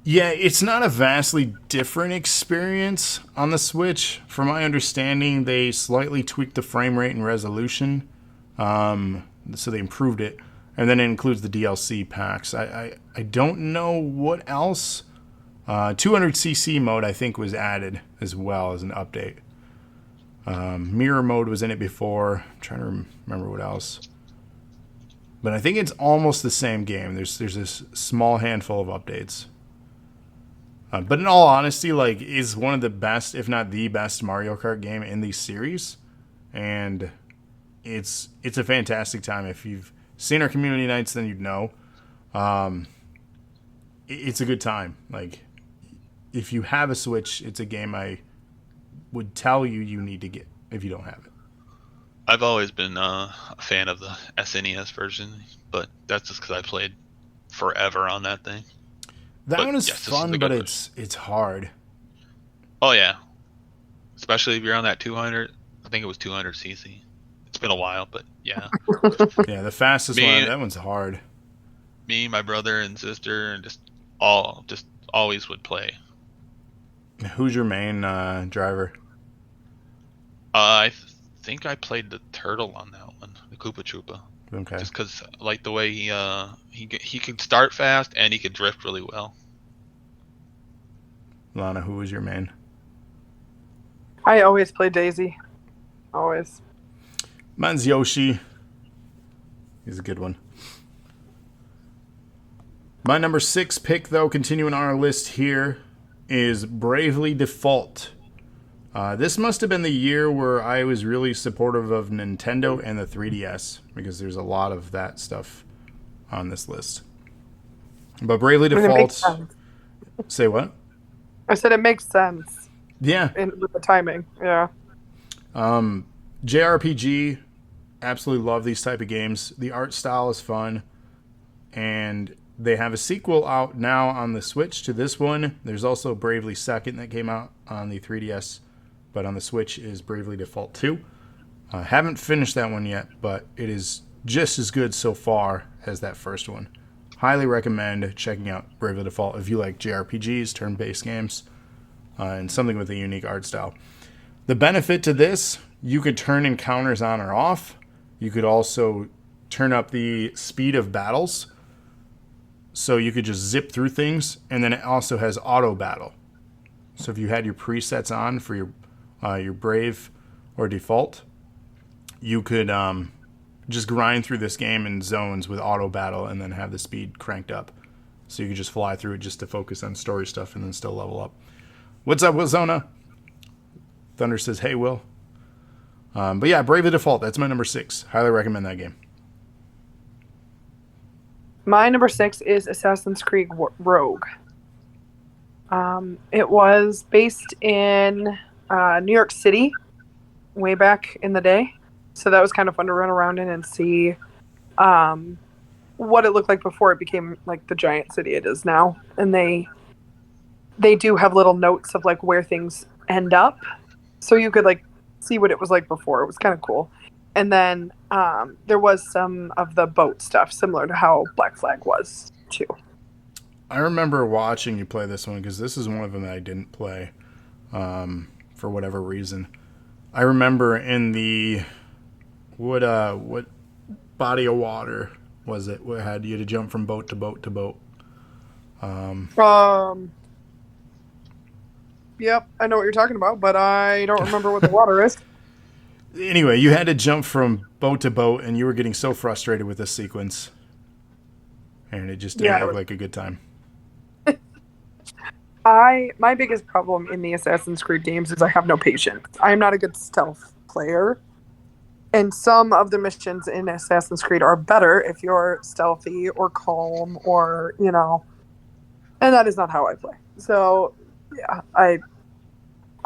Yeah, it's not a vastly different experience on the Switch. From my understanding, they slightly tweaked the frame rate and resolution, so they improved it. And then it includes the DLC packs. I don't know what else. 200cc mode, I think, was added as well as an update. Mirror mode was in it before. I'm trying to remember what else. But I think it's almost the same game. There's this small handful of updates. But in all honesty, like, is one of the best, if not the best, Mario Kart game in the series, and it's a fantastic time. If you've seen our community nights, then you'd know. It's a good time. Like, if you have a Switch, it's a game I would tell you need to get if you don't have it. I've always been a fan of the SNES version, but that's just because I played forever on that thing. That one is fun, but it's hard. Oh, yeah. Especially if you're on that 200. I think it was 200cc. It's been a while, but yeah. Yeah, the fastest one, that one's hard. Me, my brother, and sister, and just always would play. Who's your main driver? I think I played the turtle on that one, the Koopa Troopa. Okay. Just because, like, the way he could start fast and he could drift really well. Lana, who was your main? I always play Daisy. Always. Mine's Yoshi. He's a good one. My number 6 pick, though, continuing on our list here, is Bravely Default. This must have been the year where I was really supportive of Nintendo and the 3DS, because there's a lot of that stuff on this list. But Bravely Default... Say what? I said it makes sense. Yeah. With the timing, yeah. JRPG, absolutely love these type of games. The art style is fun. And they have a sequel out now on the Switch to this one. There's also Bravely Second that came out on the 3DS. But on the Switch is Bravely Default 2. Haven't finished that one yet, but it is just as good so far as that first one. Highly recommend checking out Bravely Default if you like JRPGs, turn-based games, and something with a unique art style. The benefit to this, you could turn encounters on or off. You could also turn up the speed of battles, so you could just zip through things, and then it also has auto battle. So if you had your presets on for your Brave or Default, you could just grind through this game in zones with auto battle and then have the speed cranked up. So you could just fly through it just to focus on story stuff and then still level up. What's up, Wilzona? Thunder says, hey, Will. But yeah, Bravely Default, that's my number 6. Highly recommend that game. My number 6 is Assassin's Creed Rogue. It was based in New York City way back in the day. So that was kind of fun to run around in and see. what it looked like before it became like the giant city it is now. And they do have little notes of like where things end up, so you could like see what it was like before. It was kind of cool. And then there was some of the boat stuff similar to how Black Flag was too. I remember watching you play this one because this is one of them that I didn't play for whatever reason. I remember in the what body of water was it? What had you to jump from boat to boat to boat? Yep, I know what you're talking about, but I don't remember what the water is. Anyway, you had to jump from boat to boat, and you were getting so frustrated with this sequence, and it just didn't look like a good time. My biggest problem in the Assassin's Creed games is I have no patience. I am not a good stealth player. And some of the missions in Assassin's Creed are better if you're stealthy or calm or, you know. And that is not how I play. So, yeah, I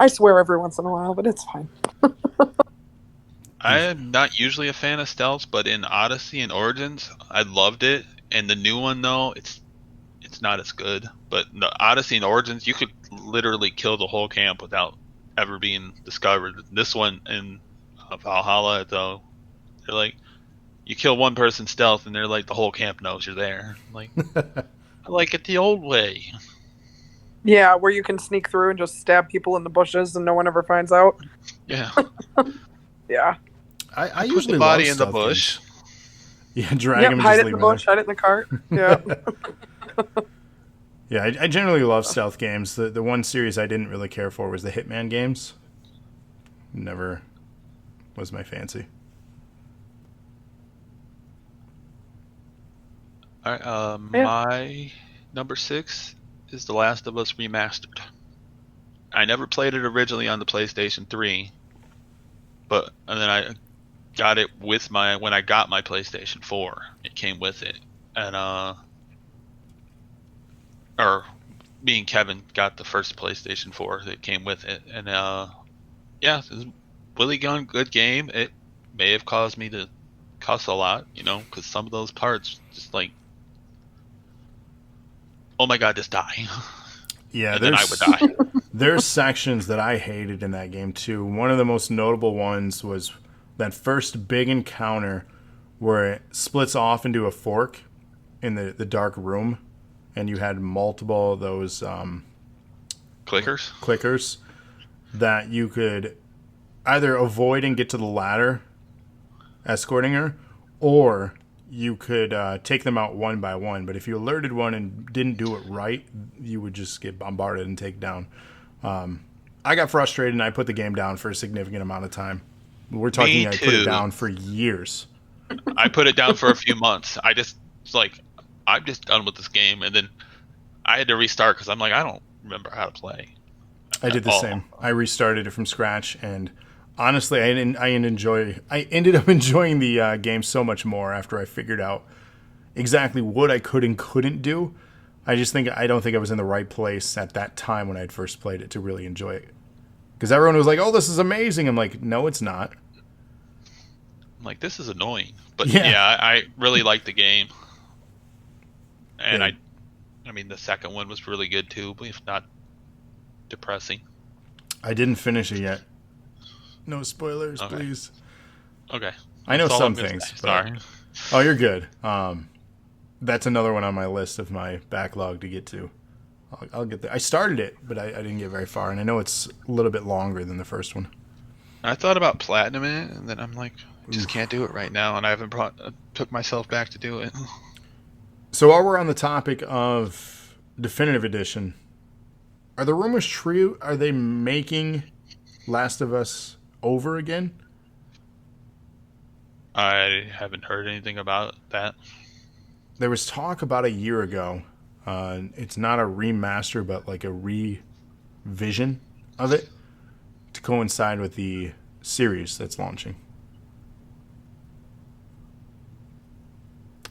swear every once in a while, but it's fine. I am not usually a fan of stealth, but in Odyssey and Origins, I loved it. And the new one, though, it's not as good. But the Odyssey and Origins, you could literally kill the whole camp without ever being discovered. This one in Valhalla, though, they're like, you kill one person stealth, and they're like, the whole camp knows you're there. Like, I like it the old way. Yeah, where you can sneak through and just stab people in the bushes and no one ever finds out. Yeah. Yeah. I Put usually the body love in the stealth bush. games. Yeah, drag him and hide just it in leave the him there. bush, hide it in the cart. Yeah. Yeah, I generally love stealth games. The one series I didn't really care for was the Hitman games. Never was my fancy. All right, my number 6 is The Last of Us Remastered. I never played it originally on the PlayStation 3, and then I got it with when I got my PlayStation 4. It came with it, and or me and Kevin got the first PlayStation 4 that came with it, and yeah, it was a really good game. It may have caused me to cuss a lot, because some of those parts just like, oh my god, just die. Yeah, and then I would die. There's sections that I hated in that game too. One of the most notable ones was that first big encounter where it splits off into a fork in the dark room, and you had multiple of those clickers that you could either avoid and get to the ladder escorting her, or you could take them out one by one. But if you alerted one and didn't do it right, you would just get bombarded and taken down. I got frustrated and I put the game down for a significant amount of time. We're talking I put it down for years. I put it down for a few months. I'm just done with this game. And then I had to restart because I'm like, I don't remember how to play. I did the same. I restarted it from scratch, and honestly, I ended up enjoying the game so much more after I figured out exactly what I could and couldn't do. I don't think I was in the right place at that time when I had first played it to really enjoy it. Because everyone was like, "Oh, this is amazing." I'm like, "No, it's not." I'm like, this is annoying. But yeah I really liked the game. And yeah. I mean, the second one was really good too, but if not depressing. I didn't finish it yet. No spoilers, Okay. please. Okay. I know That's all some I'm gonna things. say. But... Sorry. Oh, you're good. That's another one on my list of my backlog to get to. I'll get there. I started it, but I didn't get very far, and I know it's a little bit longer than the first one. I thought about platinum it, and then I'm like, I just can't do it right now, and I haven't took myself back to do it. So while we're on the topic of Definitive Edition, are the rumors true? Are they making Last of Us over again? I haven't heard anything about that. There was talk about a year ago. It's not a remaster, but like a revision of it to coincide with the series that's launching.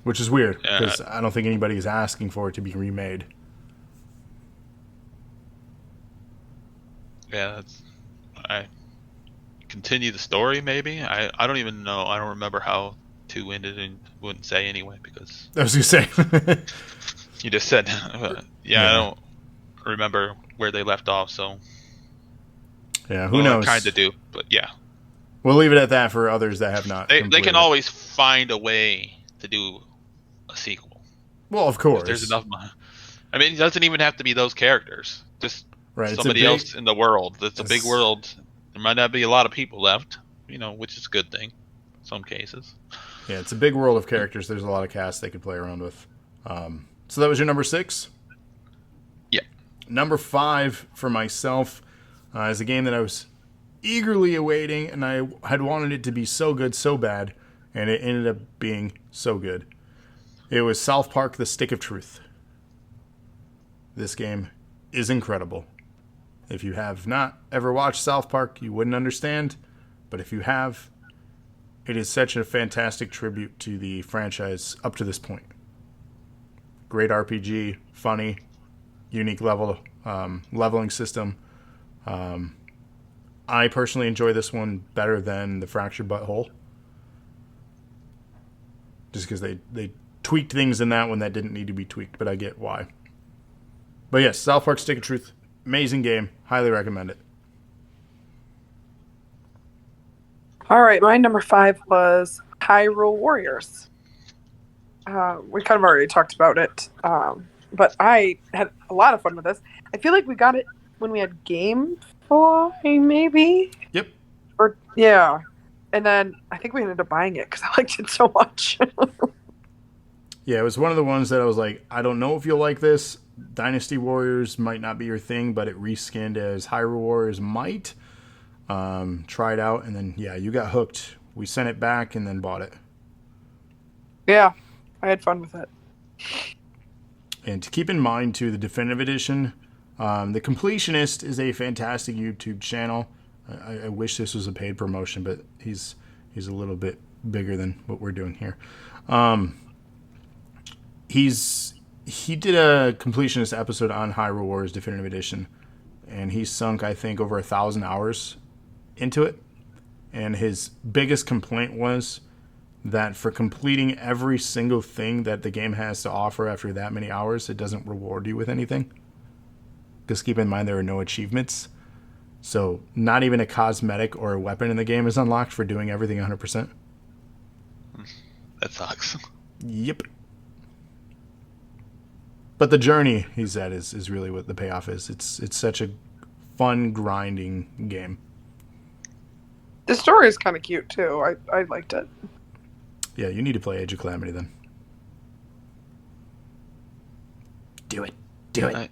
Which is weird, because I don't think anybody is asking for it to be remade. Yeah, I continue the story, maybe? I don't even know. I don't remember how too-winded and wouldn't say anyway because I was going to say. you just said, I don't remember where they left off, so. Yeah, who knows? I kind of do, but yeah. We'll leave it at that for others that have not. They can always find a way to do a sequel. Well, of course. There's enough money. I mean, it doesn't even have to be those characters. Just somebody else in the world. It's a big world. There might not be a lot of people left, which is a good thing in some cases. Yeah, it's a big world of characters. There's a lot of casts they could play around with. So that was your number 6? Yeah. Number 5 for myself is a game that I was eagerly awaiting, and I had wanted it to be so good, so bad, and it ended up being so good. It was South Park: The Stick of Truth. This game is incredible. If you have not ever watched South Park, you wouldn't understand, but if you have, it is such a fantastic tribute to the franchise up to this point. Great RPG, funny, unique leveling system. I personally enjoy this one better than the Fractured Butthole. Just because they tweaked things in that one that didn't need to be tweaked, but I get why. But yes, South Park: Stick of Truth, amazing game. Highly recommend it. All right, my number 5 was Hyrule Warriors. We kind of already talked about it, but I had a lot of fun with this. I feel like we got it when we had GameFly, maybe? Yep. Yeah. And then I think we ended up buying it because I liked it so much. Yeah, it was one of the ones that I was like, I don't know if you'll like this. Dynasty Warriors might not be your thing, but it reskinned as Hyrule Warriors might. Try it out, and then, yeah, you got hooked. We sent it back and then bought it. Yeah, I had fun with it. And to keep in mind, too, the Definitive Edition, The Completionist is a fantastic YouTube channel. I wish this was a paid promotion, but he's a little bit bigger than what we're doing here. He did a completionist episode on Hyrule Warriors Definitive Edition, and he sunk, I think, over 1,000 hours into it. And his biggest complaint was that for completing every single thing that the game has to offer after that many hours, it doesn't reward you with anything. Just keep in mind there are no achievements. So not even a cosmetic or a weapon in the game is unlocked for doing everything 100%. That sucks. Yep. But the journey, he said, is really what the payoff is. It's such a fun, grinding game. The story is kind of cute, too. I liked it. Yeah, you need to play Age of Calamity, then. Do it. Do it.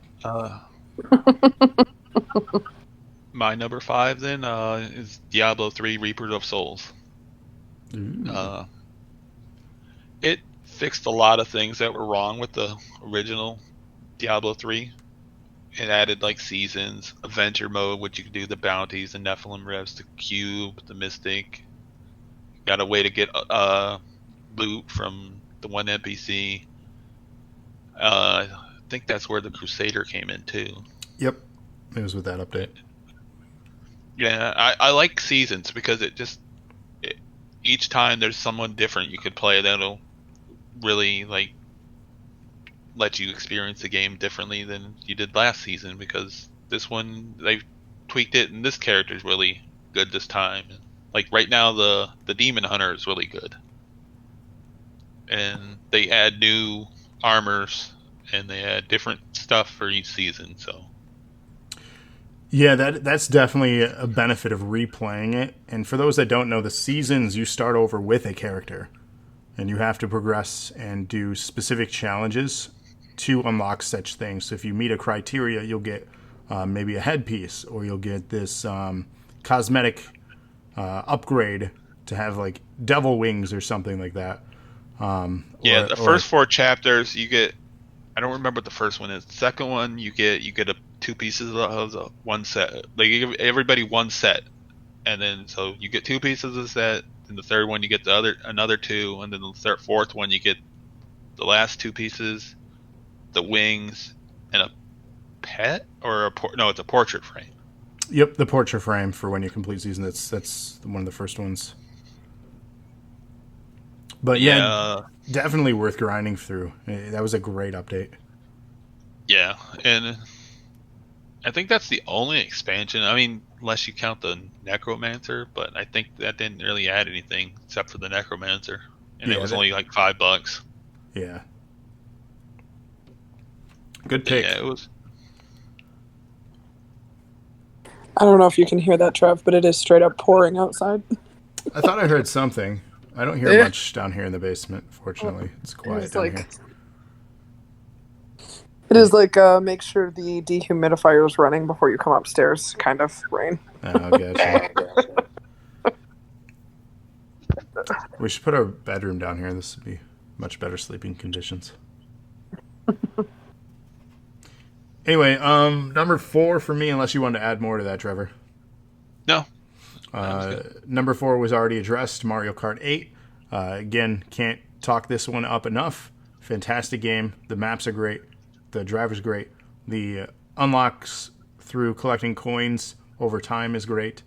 My number 5, then, is Diablo 3 Reaper of Souls. It fixed a lot of things that were wrong with the original Diablo 3. It added like seasons, adventure mode, which you could do the bounties, the Nephilim rifts, the cube, the mystic. Got a way to get loot from the one NPC. I think that's where the Crusader came in too. Yep, it was with that update. Yeah, I like seasons because each time there's someone different you could play that'll really like let you experience the game differently than you did last season, because this one they've tweaked it and this character is really good this time. Like right now the Demon Hunter is really good, and they add new armors and they add different stuff for each season. So yeah, that's definitely a benefit of replaying it. And for those that don't know, the seasons, you start over with a character and you have to progress and do specific challenges to unlock such things. So if you meet a criteria, you'll get maybe a headpiece, or you'll get this cosmetic upgrade to have like devil wings or something like that. The first 4 chapters you get. I don't remember what the first one is. The second one you get 2 pieces of the one set. They give everybody one set, and then so you get 2 pieces of the set. And the third one you get another 2, and then the fourth one you get the last 2 pieces, the wings, and a pet or it's a portrait frame. Yep, the portrait frame for when you complete season. That's one of the first ones. But Yeah, definitely worth grinding through. That was a great update. yeah, and I think that's the only expansion. I mean, unless you count the Necromancer, but I think that didn't really add anything except for the Necromancer, and it Yeah, was only like $5. yeah. Good But pick. yeah, it was. I don't know if you can hear that, Trev, but it is straight up pouring outside. I thought I heard something. I don't hear Yeah. much down here in the basement, fortunately. It's quiet It's down like here. it is like make sure the dehumidifier is running before you come upstairs kind of rain. Oh, gotcha. We should put our bedroom down here. This would be much better sleeping conditions. Anyway, number 4 for me, unless you wanted to add more to that, Trevor. No, that was good. Number 4 was already addressed, Mario Kart 8. Again, can't talk this one up enough. Fantastic game. The maps are great. The driver's great. The unlocks through collecting coins over time is great.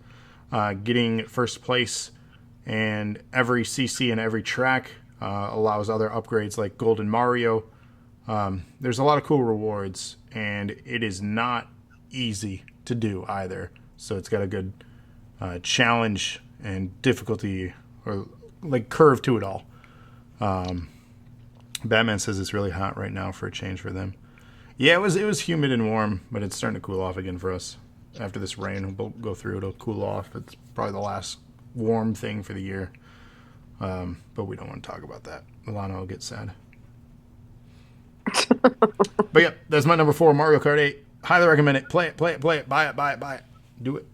Getting first place and every CC and every track allows other upgrades like Golden Mario. There's a lot of cool rewards, and it is not easy to do either. So it's got a good challenge and difficulty or like curve to it all. Batman says it's really hot right now for a change for them. Yeah, it was humid and warm, but it's starting to cool off again for us. After this rain, we'll go through. It'll cool off. It's probably the last warm thing for the year. But we don't want to talk about that. Milano will get sad. But yeah, that's my number 4, Mario Kart 8. Highly recommend it. Play it. Buy it. Buy it. Do it.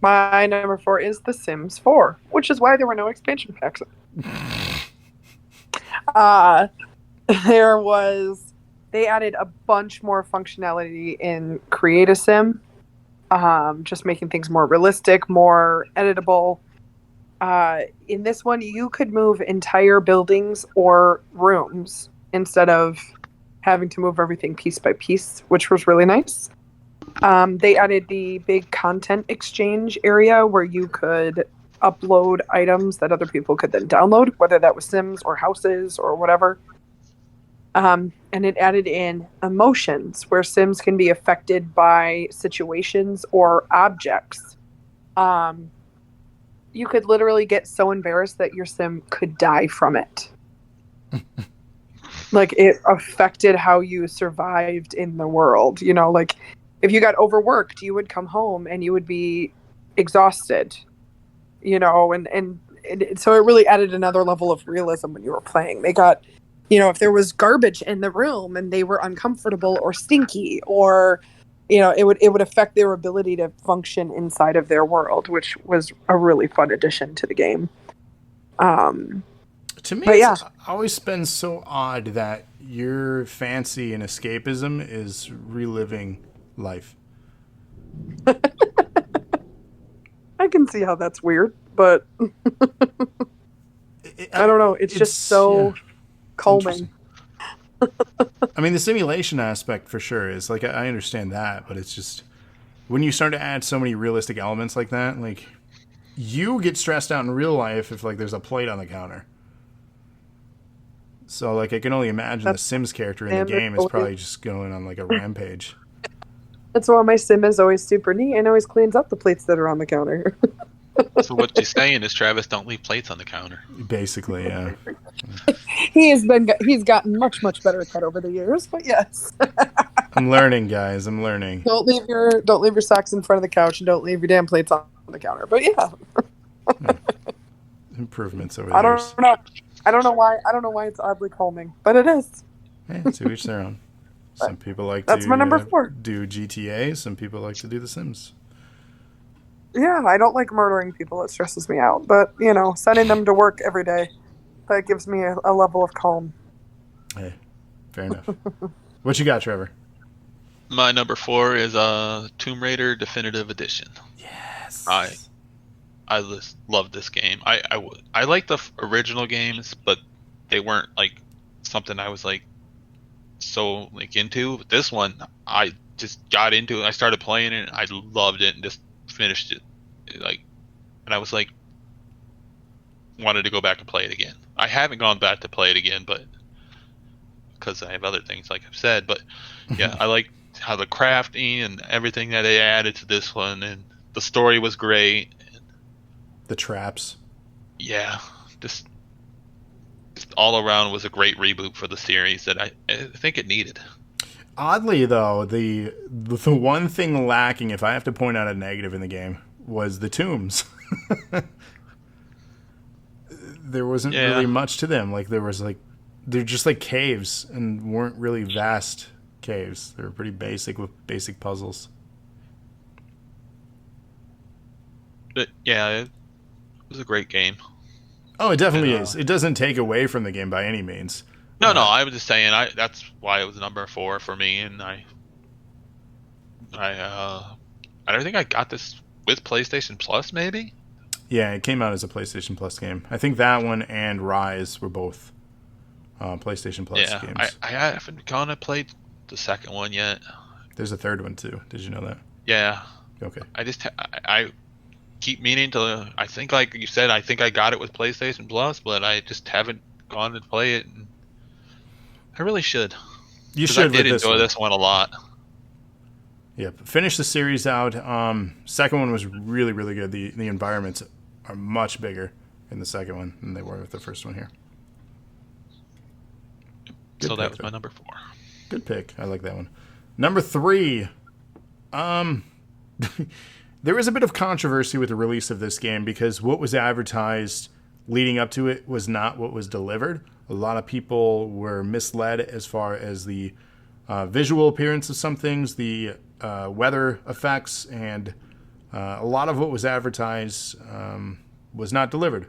My number 4 is The Sims 4, which is why there were no expansion packs. They added a bunch more functionality in Create a Sim, just making things more realistic, more editable. In this one, you could move entire buildings or rooms instead of having to move everything piece by piece, which was really nice. They added the big content exchange area where you could upload items that other people could then download, whether that was Sims or houses or whatever. And it added in emotions where Sims can be affected by situations or objects. You could literally get so embarrassed that your Sim could die from it. Like, it affected how you survived in the world. You know, like, if you got overworked, you would come home and you would be exhausted. You know, and so it really added another level of realism when you were playing. They got, you know, if there was garbage in the room and they were uncomfortable or stinky, or, you know, it would affect their ability to function inside of their world, which was a really fun addition to the game. To me, But yeah. it's always been so odd that your fancy and escapism is reliving life. I can see how that's weird, but I don't know. It's just so calming. I mean, the simulation aspect for sure is like, I understand that, but it's just when you start to add so many realistic elements like that, like you get stressed out in real life if like there's a plate on the counter. So like I can only imagine the Sims character in the game is probably just going on like a rampage. That's why my Sim is always super neat and always cleans up the plates that are on the counter. So what you're saying is, Travis, don't leave plates on the counter. Basically, yeah. He's gotten much better at that over the years, but yes. I'm learning, guys. I'm learning. Don't leave your socks in front of the couch, and don't leave your damn plates on the counter. But yeah. Improvements over the years. I don't know why it's oddly calming, but it is. Yeah, to each their own. Some people like That's to my number 4. Do GTA. Some people like to do The Sims. Yeah, I don't like murdering people. It stresses me out. But, you know, sending them to work every day, that gives me a level of calm. Hey, fair enough. What you got, Trevor? My number 4 is Tomb Raider Definitive Edition. Yes. I love this game. I like the original games, but they weren't like something I was like so like into. But this one, I just got into it. I started playing it. I loved it and just finished it. And I was like, wanted to go back and play it again. I haven't gone back to play it again, but because I have other things, like I've said. But yeah, I like how the crafting and everything that they added to this one, and the story was great. The traps. Yeah, just all around was a great reboot for the series that I think it needed. Oddly, though, the one thing lacking, if I have to point out a negative in the game, was the tombs. There wasn't really much to them. Like, they're just like caves and weren't really vast caves. They were pretty basic with basic puzzles. But yeah, it was a great game. Oh, it definitely is. It doesn't take away from the game by any means. No, I was just saying that's why it was number 4 for me, and I don't think I got this with PlayStation Plus, maybe? Yeah, it came out as a PlayStation Plus game. I think that one and Rise were both PlayStation Plus games. I haven't gone and played the second one yet. There's a third one too. Did you know that? Yeah. Okay. I keep meaning to. I think, like you said, I think I got it with PlayStation Plus, but I just haven't gone to play it. And I really should. You should. I did enjoy this one a lot. Yep. Finish the series out. Second one was really, really good. The environments are much bigger in the second one than they were with the first one here. Good so pick, that was my number 4. Good pick. I like that one. Number 3. There was a bit of controversy with the release of this game because what was advertised leading up to it was not what was delivered. A lot of people were misled as far as the visual appearance of some things, the weather effects, and a lot of what was advertised was not delivered.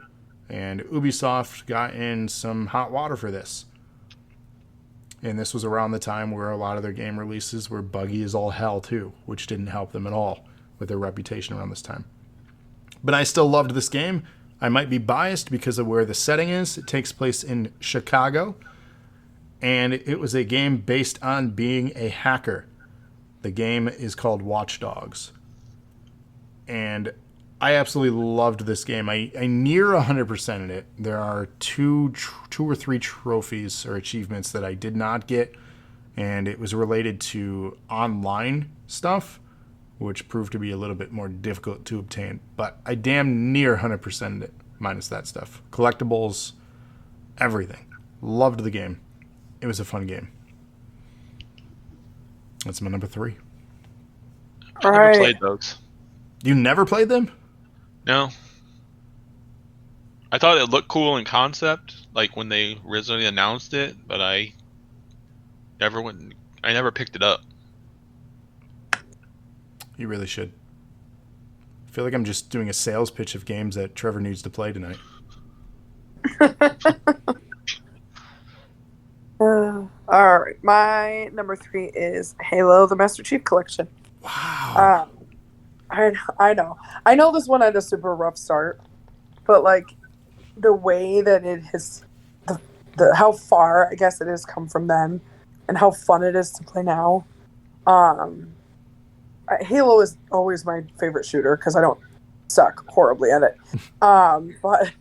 And Ubisoft got in some hot water for this. And this was around the time where a lot of their game releases were buggy as all hell too, which didn't help them at all with their reputation around this time. But I still loved this game. I might be biased because of where the setting is. It takes place in Chicago. And it was a game based on being a hacker. The game is called Watch Dogs. And I absolutely loved this game. I near 100% in it. There are two or three trophies or achievements that I did not get. And it was related to online stuff, which proved to be a little bit more difficult to obtain. But I damn near 100%ed it, minus that stuff. Collectibles, everything. Loved the game. It was a fun game. That's my number 3. I never played those. You never played them? No. I thought it looked cool in concept, like when they originally announced it, but I never picked it up. You really should. I feel like I'm just doing a sales pitch of games that Trevor needs to play tonight. All right, my number 3 is Halo: The Master Chief Collection. Wow. I know this one had a super rough start, but like the way that it has, the how far I guess it has come from then, and how fun it is to play now. Halo is always my favorite shooter because I don't suck horribly at it. But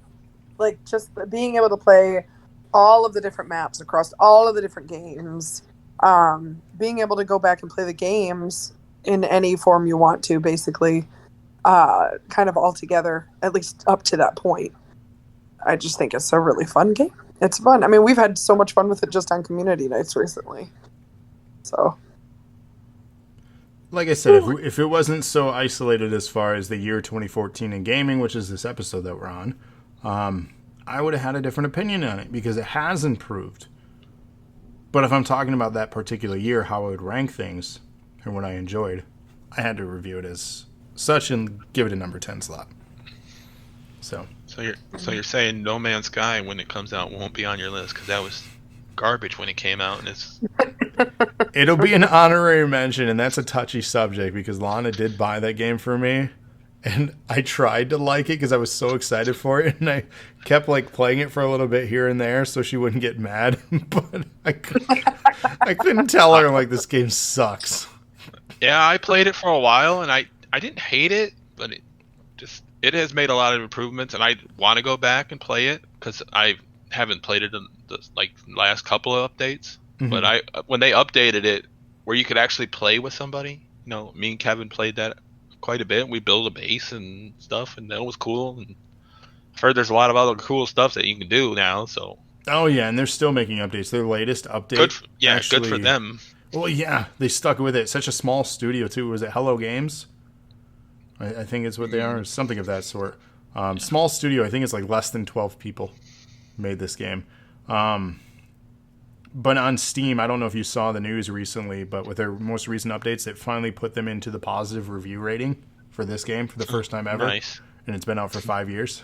like just being able to play all of the different maps across all of the different games, being able to go back and play the games in any form you want to, basically, kind of all together, at least up to that point. I just think it's a really fun game. It's fun. I mean, we've had so much fun with it just on community nights recently. So, like I said, if it wasn't so isolated as far as the year 2014 in gaming, which is this episode that we're on, I would have had a different opinion on it because it has improved. But if I'm talking about that particular year, how I would rank things and what I enjoyed, I had to review it as such and give it a number 10 slot. So you're saying No Man's Sky when it comes out won't be on your list because that was garbage when it came out, and it's it'll be an honorary mention, and that's a touchy subject because Lana did buy that game for me, and I tried to like it because I was so excited for it, and I kept like playing it for a little bit here and there so she wouldn't get mad, but I couldn't tell her like this game sucks. Yeah, I played it for a while, and I didn't hate it, but it has made a lot of improvements, and I want to go back and play it because I haven't played it in the last couple of updates. Mhm. But when they updated it, where you could actually play with somebody, me and Kevin played that quite a bit. We built a base and stuff, and that was cool. And I've heard there's a lot of other cool stuff that you can do now. So Oh yeah, and they're still making updates. Their latest update, good, good for actually. them. Well, yeah, they stuck with it. Such a small studio too. Was it Hello Games? I think it's what they are, or something of that sort. Small studio. I think it's like less than 12 people made this game. But on Steam, I don't know if you saw the news recently, but with their most recent updates, it finally put them into the positive review rating for this game for the first time ever. Nice. And it's been out for 5 years.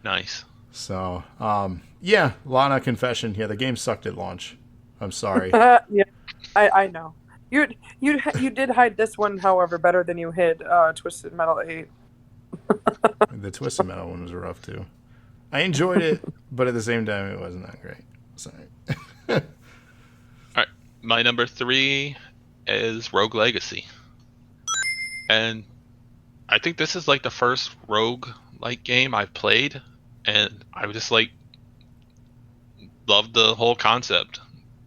Nice. So, yeah, Lana confession. Yeah, the game sucked at launch. I'm sorry. Yeah, I know. You did hide this one, however, better than you hid Twisted Metal 8. The Twisted Metal one was rough too. I enjoyed it, but at the same time, it wasn't that great. Sorry. All right, my number 3 is Rogue Legacy, and I think this is like the first rogue-like game I've played, and I just loved the whole concept.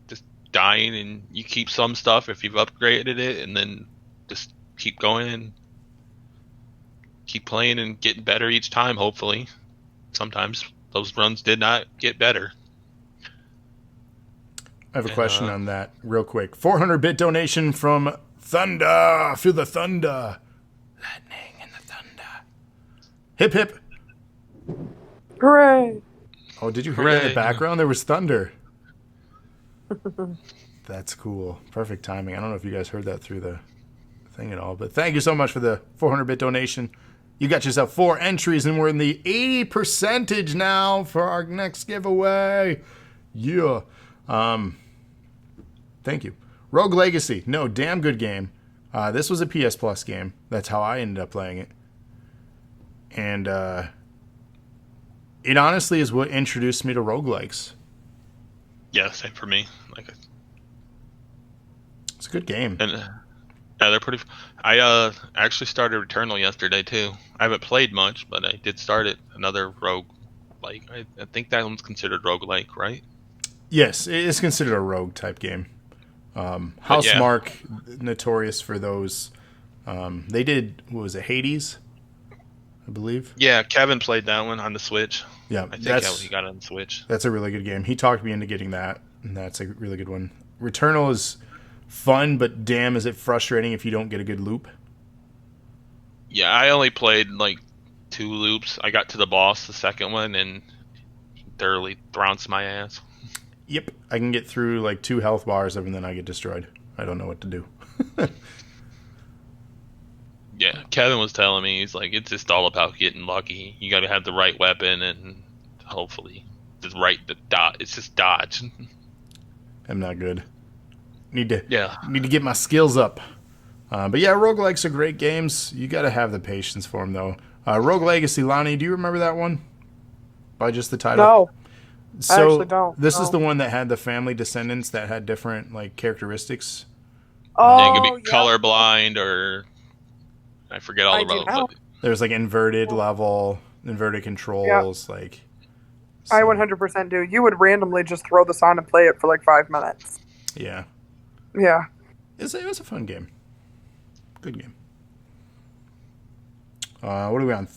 Just dying, and you keep some stuff if you've upgraded it, and then just keep going and keep playing and getting better each time. Hopefully, sometimes those runs did not get better. I have a question on that real quick. 400-bit donation from Thunder. Feel the thunder. Lightning and the thunder. Hip hip. Hooray! Oh, did you hear that in the Hooray. background? There was thunder. That's cool. Perfect timing. I don't know if you guys heard that through the thing at all, but thank you so much for the 400-bit donation. You got yourself 4 entries, and we're in the 80% now for our next giveaway. Yeah. Thank you. Rogue Legacy. No, damn good game. This was a PS Plus game. That's how I ended up playing it. And it honestly is what introduced me to roguelikes. Yeah, same for me. It's a good game. And yeah, they're pretty. I actually started Returnal yesterday too. I haven't played much, but I did start it. Another rogue. I think that one's considered roguelike, right? Yes, it is considered a rogue type game. Housemarque, notorious for those. They did, what was it, Hades, I believe? Yeah, Kevin played that one on the Switch. Yeah, I think he got it on the Switch. That's a really good game. He talked me into getting that, and that's a really good one. Returnal is fun, but damn, is it frustrating if you don't get a good loop. Yeah, I only played 2 loops. I got to the boss, the second one, and he thoroughly trounced my ass. Yep, I can get through 2 health bars and then I get destroyed. I don't know what to do. Yeah, Kevin was telling me, he's like, it's just all about getting lucky. You got to have the right weapon and hopefully the dodge. It's just dodge. I'm not good. Need to Yeah. get my skills up. But yeah, roguelikes are great games. You got to have the patience for them, though. Rogue Legacy, Lonnie, do you remember that one? By just the title? No. So I actually don't. This No. is the one that had the family descendants that had different characteristics. They could Oh, be yeah. colorblind or I forget all I about do them. now. But There's inverted level, inverted controls, I so, 100% do. You would randomly just throw this on and play it for 5 minutes. Yeah, Yeah. it was a fun game. Good game. What are we on?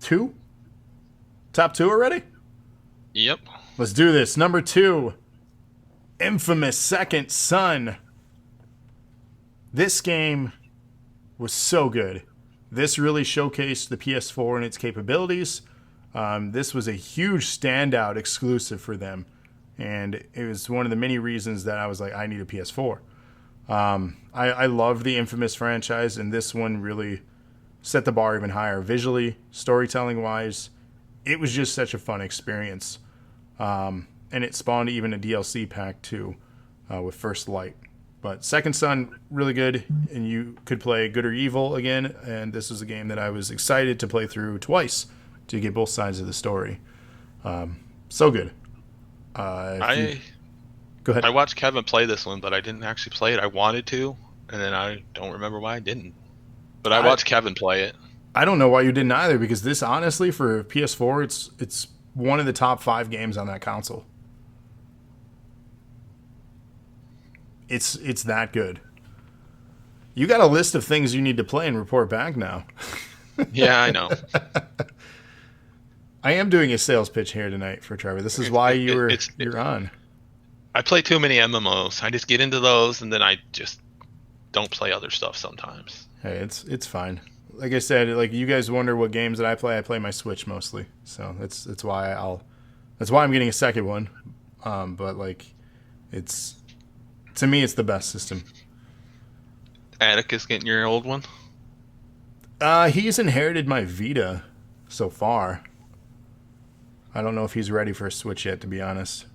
2? Top 2 already? Yep. Let's do this. Number 2, Infamous Second Son. This game was so good. This really showcased the PS4 and its capabilities. This was a huge standout exclusive for them. And it was one of the many reasons that I was like, I need a PS4. I love the Infamous franchise, and this one really set the bar even higher. Visually, storytelling-wise, it was just such a fun experience. And it spawned even a DLC pack, too, with First Light. But Second Son, really good, and you could play good or evil again, and this was a game that I was excited to play through twice to get both sides of the story. So good. Go ahead. I watched Kevin play this one, but I didn't actually play it. I wanted to, and then I don't remember why I didn't. But I watched Kevin play it. I don't know why you didn't either, because this, honestly, for PS4, it's one of the top 5 games on that console. It's that good. You got a list of things you need to play and report back now. Yeah, I know. I am doing a sales pitch here tonight for Trevor. This is why you're on. I play too many MMOs. I just get into those, and then I just don't play other stuff sometimes. Hey, it's fine. Like I said, like you guys wonder what games that I play my Switch mostly. So that's why I'm getting a second one. But like, to me, it's the best system. Atticus getting your old one? He's inherited my Vita so far. I don't know if he's ready for a Switch yet, to be honest.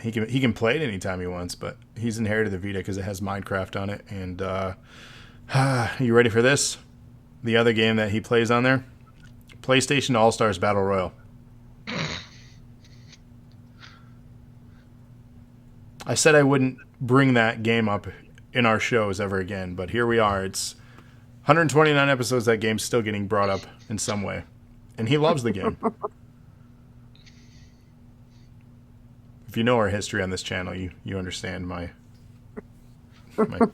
He can play it anytime he wants, but he's inherited the Vita because it has Minecraft on it. And you ready for this? The other game that he plays on there? PlayStation All-Stars Battle Royale. I said I wouldn't bring that game up in our shows ever again, but here we are. It's 129 episodes. That game's still getting brought up in some way. And he loves the game. If you know our history on this channel, you understand my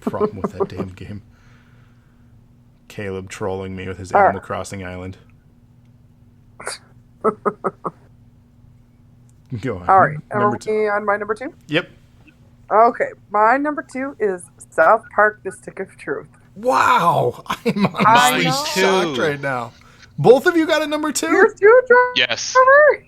problem with that damn game. Caleb trolling me with his Animal Crossing Island. Go on. All right. Number 2. On my number 2? Yep. Okay. My number 2 is South Park: The Stick of Truth. Wow. I'm honestly shocked right now. Both of you got a number 2? Yours too, Trevor? Yes.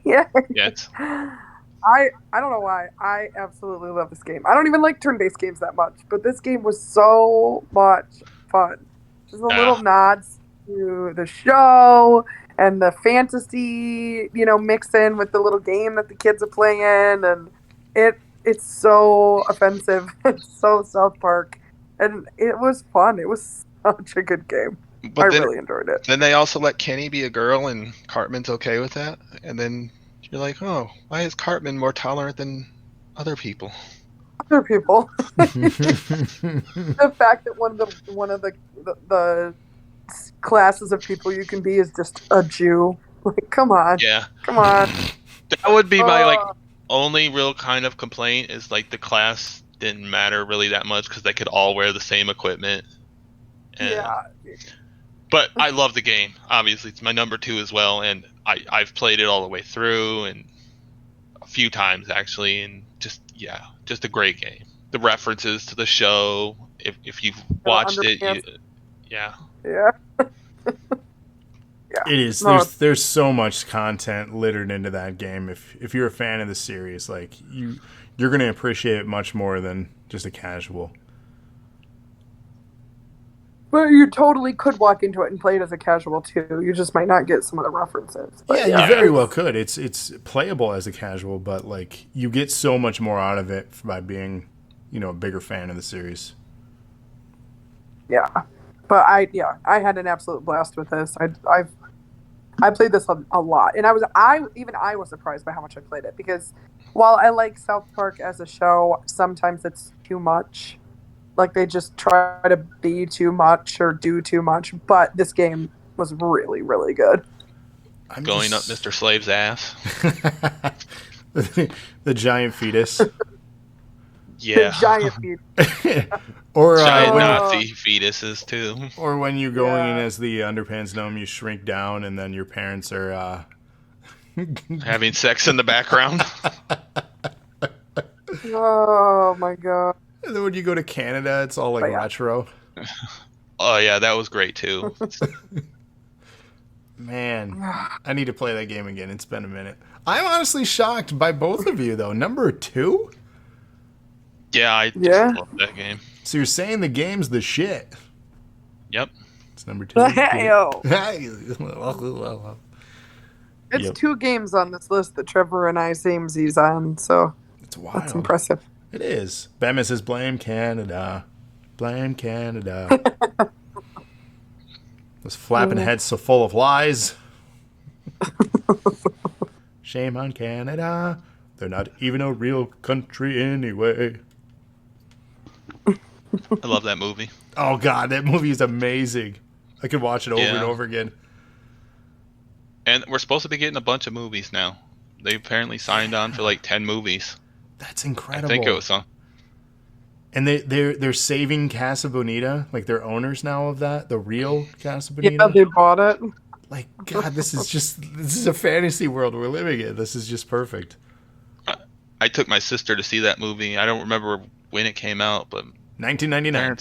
Yeah. Yes. I don't know why. I absolutely love this game. I don't even like turn-based games that much, but this game was so much fun. Just the little nods to the show and the fantasy, mix in with the little game that the kids are playing, and it's so offensive. It's so South Park, and it was fun. It was such a good game. But I really enjoyed it. Then they also let Kenny be a girl, and Cartman's okay with that. And then you're like, oh, why is Cartman more tolerant than other people? Other people. The fact that one of the classes of people you can be is just a Jew. Like, come on. Yeah. Come on. That would be my only real kind of complaint is like the class didn't matter really that much because they could all wear the same equipment. And, yeah. But I love the game. Obviously, it's my number 2 as well, and I've played it all the way through and a few times actually, and just a great game. The references to the show, if you've watched it, yeah. Yeah. It is. There's so much content littered into that game. If you're a fan of the series, like you're going to appreciate it much more than just a casual. But you totally could walk into it and play it as a casual too. You just might not get some of the references. But you very well could. It's playable as a casual, but like you get so much more out of it by being, a bigger fan of the series. Yeah, but I had an absolute blast with this. I played this a lot, and I was surprised by how much I played it, because while I like South Park as a show, sometimes it's too much. Like, they just try to be too much or do too much. But this game was really, really good. Up Mr. Slave's ass. The giant fetus. Yeah. The giant fetus. Or giant Nazi fetuses, too. Or when you're going in as the underpants gnome, you shrink down, and then your parents are... having sex in the background. Oh, my God. And then when you go to Canada, it's all like retro. Oh, yeah, that was great, too. Man, I need to play that game again. It's been a minute. I'm honestly shocked by both of you, though. Number 2? Yeah, I just love that game. So you're saying the game's the shit? Yep. It's number 2. It's 2 games on this list that Trevor and I he's on, so it's wild. That's impressive. It is. Bama says, blame Canada. Blame Canada. Those flapping heads so full of lies. Shame on Canada. They're not even a real country anyway. I love that movie. Oh, God, that movie is amazing. I could watch it over and over again. And we're supposed to be getting a bunch of movies now. They apparently signed on for like 10 movies. That's incredible. I think it was some. And they're saving Casa Bonita, like they're owners now of that, the real Casa Bonita. Yeah, they bought it. Like, God, this is a fantasy world we're living in. This is just perfect. I took my sister to see that movie. I don't remember when it came out, but 1999.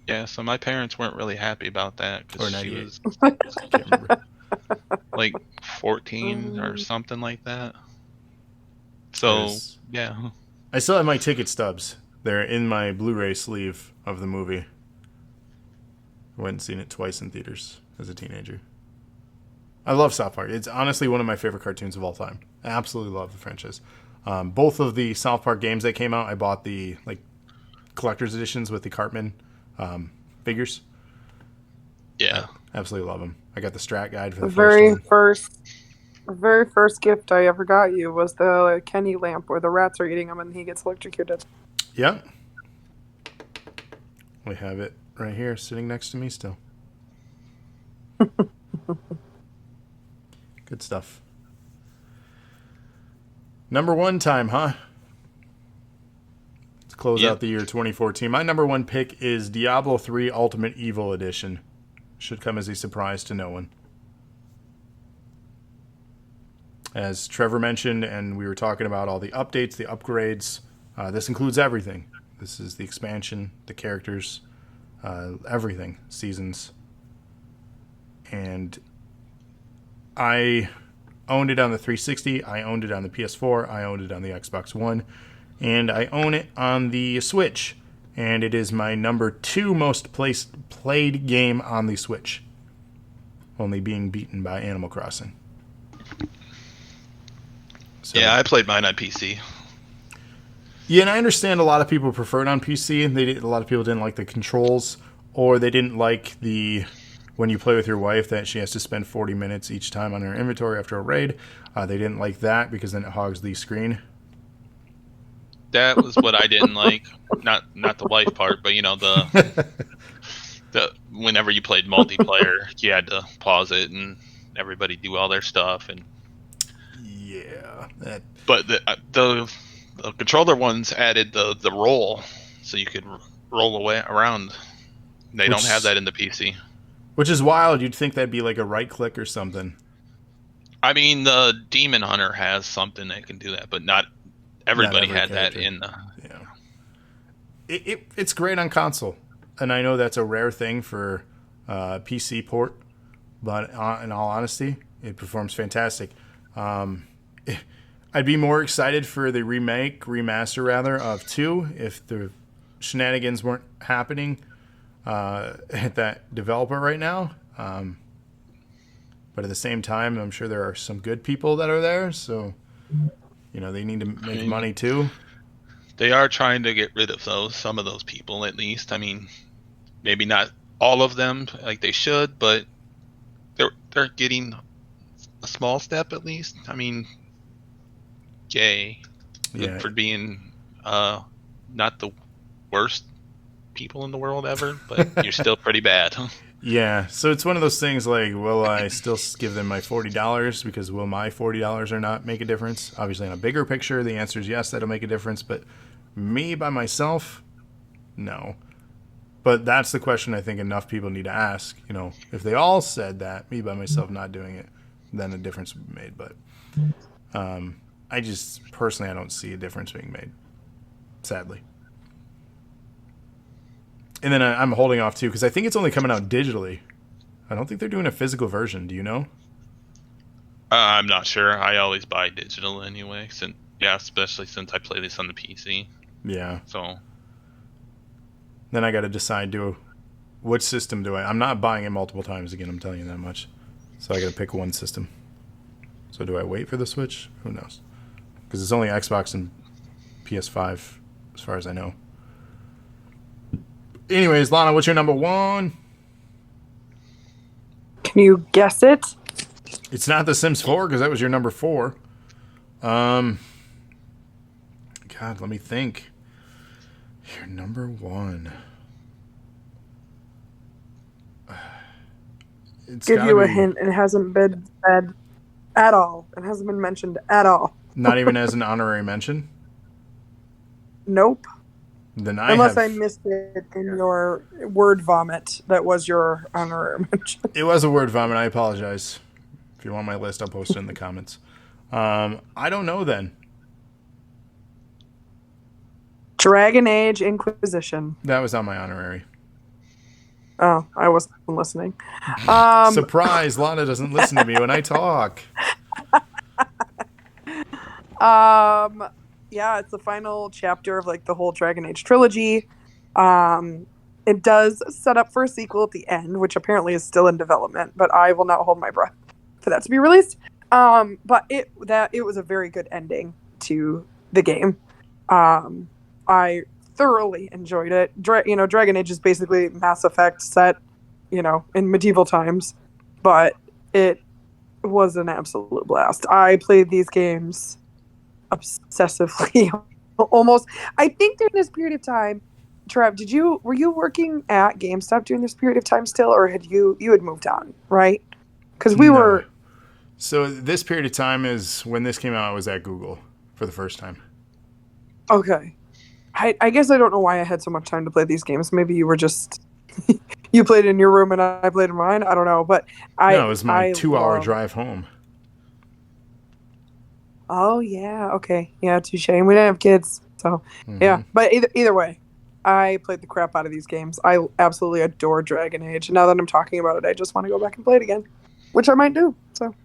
Yeah, so my parents weren't really happy about that Or because she 98. was I can't remember. like 14 or something like that. So, yeah. I still have my ticket stubs. They're in my Blu-ray sleeve of the movie. I went and seen it twice in theaters as a teenager. I love South Park. It's honestly one of my favorite cartoons of all time. I absolutely love the franchise. Both of the South Park games that came out, I bought the collector's editions with the Cartman figures. Yeah. I absolutely love them. I got the Strat guide for the very first very first gift I ever got you was the Kenny lamp where the rats are eating him and he gets electrocuted. Yep. We have it right here sitting next to me still. Good stuff. Number one time, huh? Let's close out the year 2014. My number one pick is Diablo 3 Ultimate Evil Edition. Should come as a surprise to no one. As Trevor mentioned, and we were talking about all the updates, the upgrades, this includes everything. This is the expansion, the characters, everything, seasons. And I owned it on the 360, I owned it on the PS4, I owned it on the Xbox One, and I own it on the Switch. And it is my number 2 most played game on the Switch. Only being beaten by Animal Crossing. So, yeah, I played mine on PC. Yeah, and I understand a lot of people prefer it on PC. A lot of people didn't like the controls, or they didn't like when you play with your wife that she has to spend 40 minutes each time on her inventory after a raid. They didn't like that because then it hogs the screen. That was what I didn't like. Not the wife part, but the whenever you played multiplayer, you had to pause it and everybody do all their stuff. And yeah, but the controller ones added the roll, so you could roll away around. They don't have that in the PC. Which is wild. You'd think that'd be like a right click or something. I mean, the Demon Hunter has something that can do that, but not everybody had character. That in the. Yeah. It's great on console, and I know that's a rare thing for PC port, but in all honesty, it performs fantastic. I'd be more excited for the remaster rather, of 2 if the shenanigans weren't happening at that developer right now. But at the same time, I'm sure there are some good people that are there, so they need to make money too. They are trying to get rid of some of those people at least. I mean, maybe not all of them like they should, but they're getting a small step at least. I mean, yay for being not the worst people in the world ever, but you're still pretty bad. Yeah, so it's one of those things like, will I still give them my $40? Because will my $40 or not make a difference? Obviously, in a bigger picture, the answer is yes, that'll make a difference. But me by myself, no. But that's the question I think enough people need to ask. If they all said that, me by myself not doing it, then a difference would be made. But I just, personally, I don't see a difference being made, sadly. And then I'm holding off, too, because I think it's only coming out digitally. I don't think they're doing a physical version. Do you know? I'm not sure. I always buy digital anyway. Especially since I play this on the PC. Yeah. So. Then I got to decide, which system do I... I'm not buying it multiple times again, I'm telling you that much. So I got to pick one system. So do I wait for the Switch? Who knows? Because it's only Xbox and PS5, as far as I know. Anyways, Lana, what's your number 1? Can you guess it? It's not The Sims 4, because that was your number 4. God, let me think. Your number 1. It's give gotta you a be hint. It hasn't been said at all. It hasn't been mentioned at all. not even as an honorary mention. Nope. Then I Unless have. I missed it in your word vomit. That was your honorary mention. It was a word vomit. I apologize. If you want my list, I'll post it in the comments. I don't know then. Dragon Age Inquisition. That was on my honorary. Oh, I wasn't listening. Surprise! Lana doesn't listen to me when I talk. Yeah, it's the final chapter of like the whole Dragon Age trilogy. It does set up for a sequel at the end, which apparently is still in development, but I will not hold my breath for that to be released. But it was a very good ending to the game. I thoroughly enjoyed it. Dragon Age is basically Mass Effect set, in medieval times, but it was an absolute blast. I played these games obsessively, almost. I think during this period of time, Trev, were you working at GameStop during this period of time still, or had you had moved on, right? Because we No. were. So this period of time is when this came out. I was at Google for the first time. Okay. I guess I don't know why I had so much time to play these games. Maybe you were just you played in your room and I played in mine. I don't know, but No, it was my 2-hour drive home. Oh yeah, okay, yeah, touche. We didn't have kids, so yeah. But either way, I played the crap out of these games. I absolutely adore Dragon Age. Now that I'm talking about it, I just want to go back and play it again, which I might do. So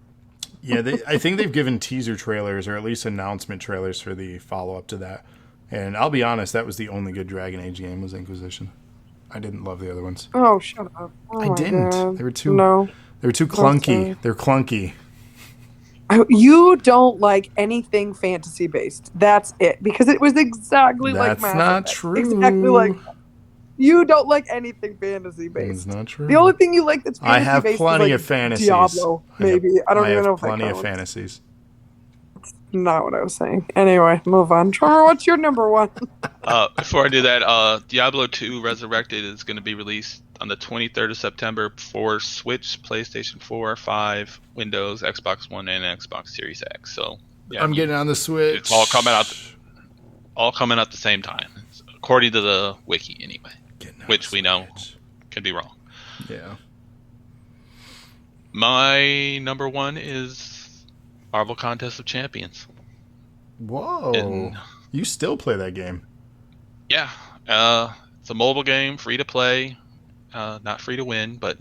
Yeah, I think they've given teaser trailers or at least announcement trailers for the follow up to that. And I'll be honest, that was the only good Dragon Age game was Inquisition. I didn't love the other ones. oh, shut up! Oh, I my didn't. God. They were too. No, They were too sorry. clunky. They're clunky. You don't like anything fantasy based. That's it. Because it was exactly like That's Mass not Effect. true. Exactly like you don't like anything fantasy based. It's not true. The only thing you like that's I fantasy have based plenty is like of fantasies. Diablo, maybe. I don't even know if that plenty of counts. fantasies. Not what I was saying. Anyway, move on. Trevor, what's your number one? Before I do that, Diablo 2 Resurrected is going to be released on the 23rd of September for Switch, PlayStation 4, 5, Windows, Xbox One, and Xbox Series X. So yeah, I'm getting on the Switch. It's all coming out the same time, according to the wiki anyway, which we know could be wrong. Yeah. My number one is Marvel Contest of Champions. Whoa. You still play that game? Yeah. It's a mobile game, free to play, not free to win, but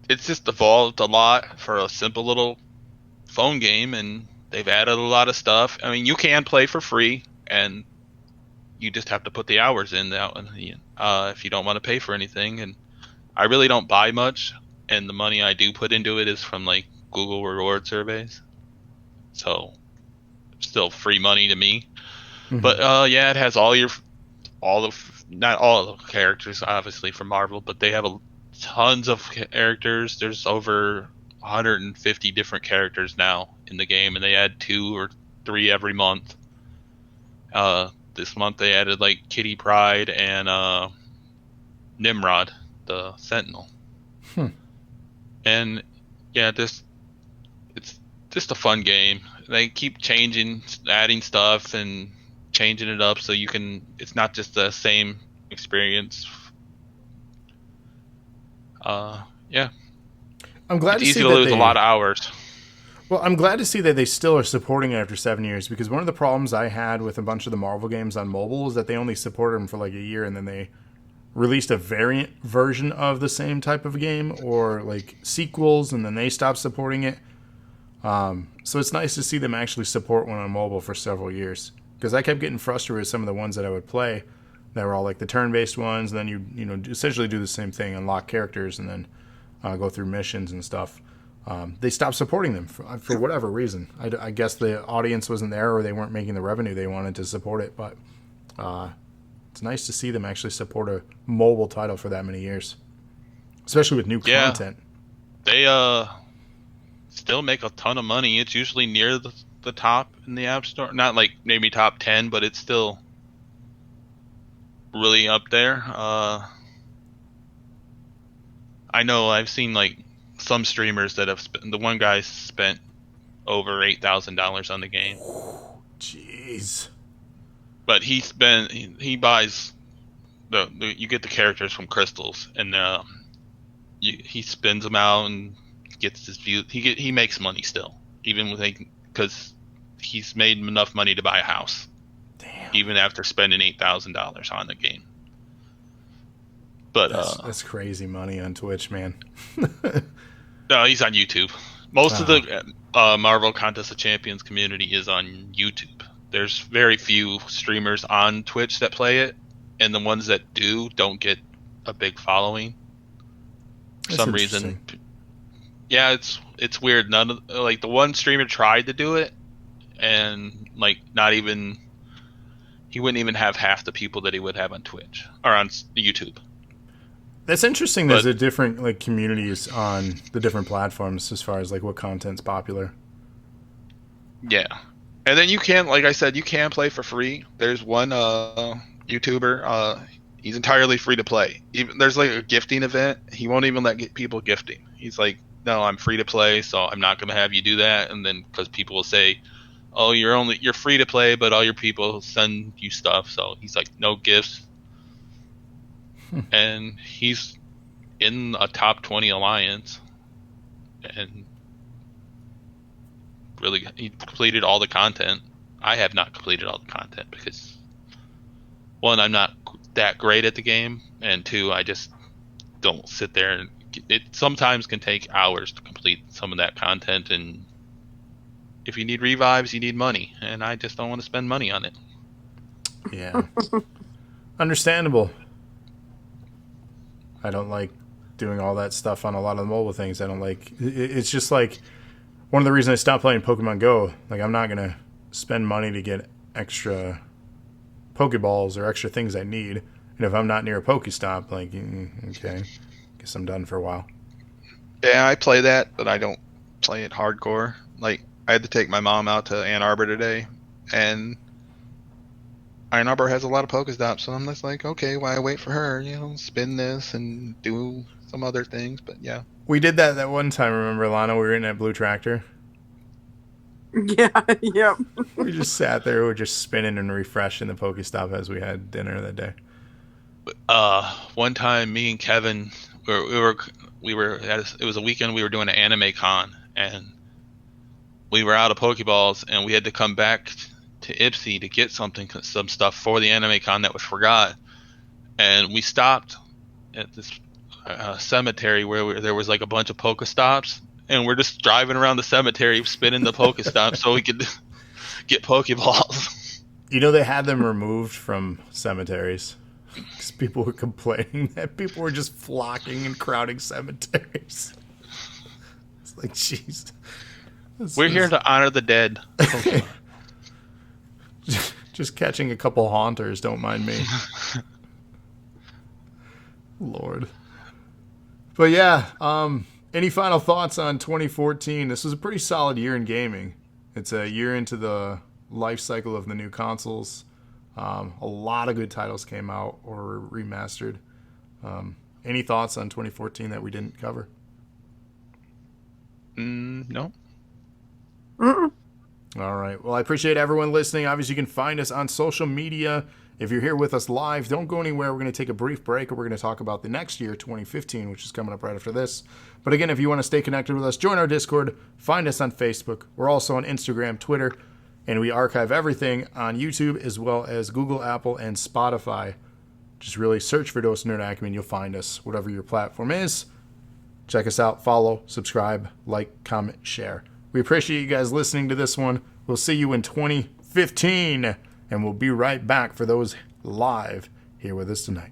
it's just evolved a lot for a simple little phone game, and they've added a lot of stuff. I mean, you can play for free, and you just have to put the hours in if you don't want to pay for anything. And I really don't buy much, and the money I do put into it is from like Google reward surveys, so still free money to me. Mm-hmm. But yeah, it has not all of the characters obviously from Marvel, but they have tons of characters. There's over 150 different characters now in the game, and they add 2 or 3 every month. This month they added like Kitty Pryde and Nimrod, the Sentinel. And yeah, it's just a fun game. They keep adding stuff and changing it up so it's not just the same experience. Yeah. I'm glad it's to easy see to that lose a lot of hours. Well, I'm glad to see that they still are supporting it after 7 years, because one of the problems I had with a bunch of the Marvel games on mobile is that they only supported them for like a year, and then they released a variant version of the same type of game or like sequels, and then they stopped supporting it. So it's nice to see them actually support one on mobile for several years, because I kept getting frustrated with some of the ones that I would play that were all like the turn-based ones, and then you essentially do the same thing, unlock characters, and then go through missions and stuff. They stopped supporting them for whatever reason. I guess the audience wasn't there, or they weren't making the revenue they wanted to support it. But it's nice to see them actually support a mobile title for that many years, especially with new content. They still make a ton of money. It's usually near the top in the App Store. Not like maybe top 10, but it's still really up there. I know I've seen like some streamers that have the one guy spent over $8,000 on the game, Jeez. but he buys you get the characters from crystals, and he spins them out and gets his view. He makes money still, even with because he's made enough money to buy a house. Damn. Even after spending $8,000 on the game. But that's crazy money on Twitch, man. no, he's on YouTube. Most of the Marvel Contest of Champions community is on YouTube. There's very few streamers on Twitch that play it, and the ones that do don't get a big following for some reason. Yeah, it's weird. None of like the one streamer tried to do it, and like he wouldn't even have half the people that he would have on Twitch or on YouTube. That's interesting. There's a different like communities on the different platforms as far as like what content's popular. Yeah, and then you can, like I said, you can play for free. There's one YouTuber. He's entirely free to play. Even there's like a gifting event. He won't even let people gifting. He's like, no, I'm free to play, so I'm not going to have you do that. And then because people will say, oh, you're free to play, but all your people send you stuff. So he's like, no gifts. And he's in a top 20 alliance, and really he completed all the content. I have not completed all the content because one, I'm not that great at the game, and two, I just don't sit there, and it sometimes can take hours to complete some of that content, and if you need revives, you need money, and I just don't want to spend money on it. Yeah. Understandable. I don't like doing all that stuff on a lot of the mobile things. I don't like... It's just like... One of the reasons I stopped playing Pokemon Go, like I'm not going to spend money to get extra Pokeballs or extra things I need. And if I'm not near a Pokestop, like, okay, guess I'm done for a while. Yeah, I play that, but I don't play it hardcore. Like, I had to take my mom out to Ann Arbor today, and Ann Arbor has a lot of Pokestops, so I'm just like, okay, why wait for her? Spin this and do some other things, but yeah. We did that one time, remember, Lana? We were in that blue tractor. Yeah, yep. We just sat there, we were just spinning and refreshing the Pokestop as we had dinner that day. One time, me and Kevin, we were it was a weekend, we were doing an anime con, and we were out of Pokeballs, and we had to come back to Ipsy to get some stuff for the anime con that was forgot, and we stopped at this cemetery where there was like a bunch of Pokestops, and we're just driving around the cemetery spinning the Pokestops so we could get Pokeballs. They had them removed from cemeteries because people were complaining that people were just flocking and crowding cemeteries. It's like, jeez. We're here to honor the dead. Just catching a couple haunters, don't mind me. Lord. But yeah, any final thoughts on 2014? This was a pretty solid year in gaming. It's a year into the life cycle of the new consoles. A lot of good titles came out or were remastered. Any thoughts on 2014 that we didn't cover? No. Mm-mm. All right. Well, I appreciate everyone listening. Obviously, you can find us on social media. If you're here with us live, don't go anywhere. We're going to take a brief break, and we're going to talk about the next year, 2015, which is coming up right after this. But again, if you want to stay connected with us, join our Discord. Find us on Facebook. We're also on Instagram, Twitter, and we archive everything on YouTube as well as Google, Apple, and Spotify. Just really search for Dose of Nerd Acumen. You'll find us, whatever your platform is. Check us out. Follow, subscribe, like, comment, share. We appreciate you guys listening to this one. We'll see you in 2015. And we'll be right back for those live here with us tonight.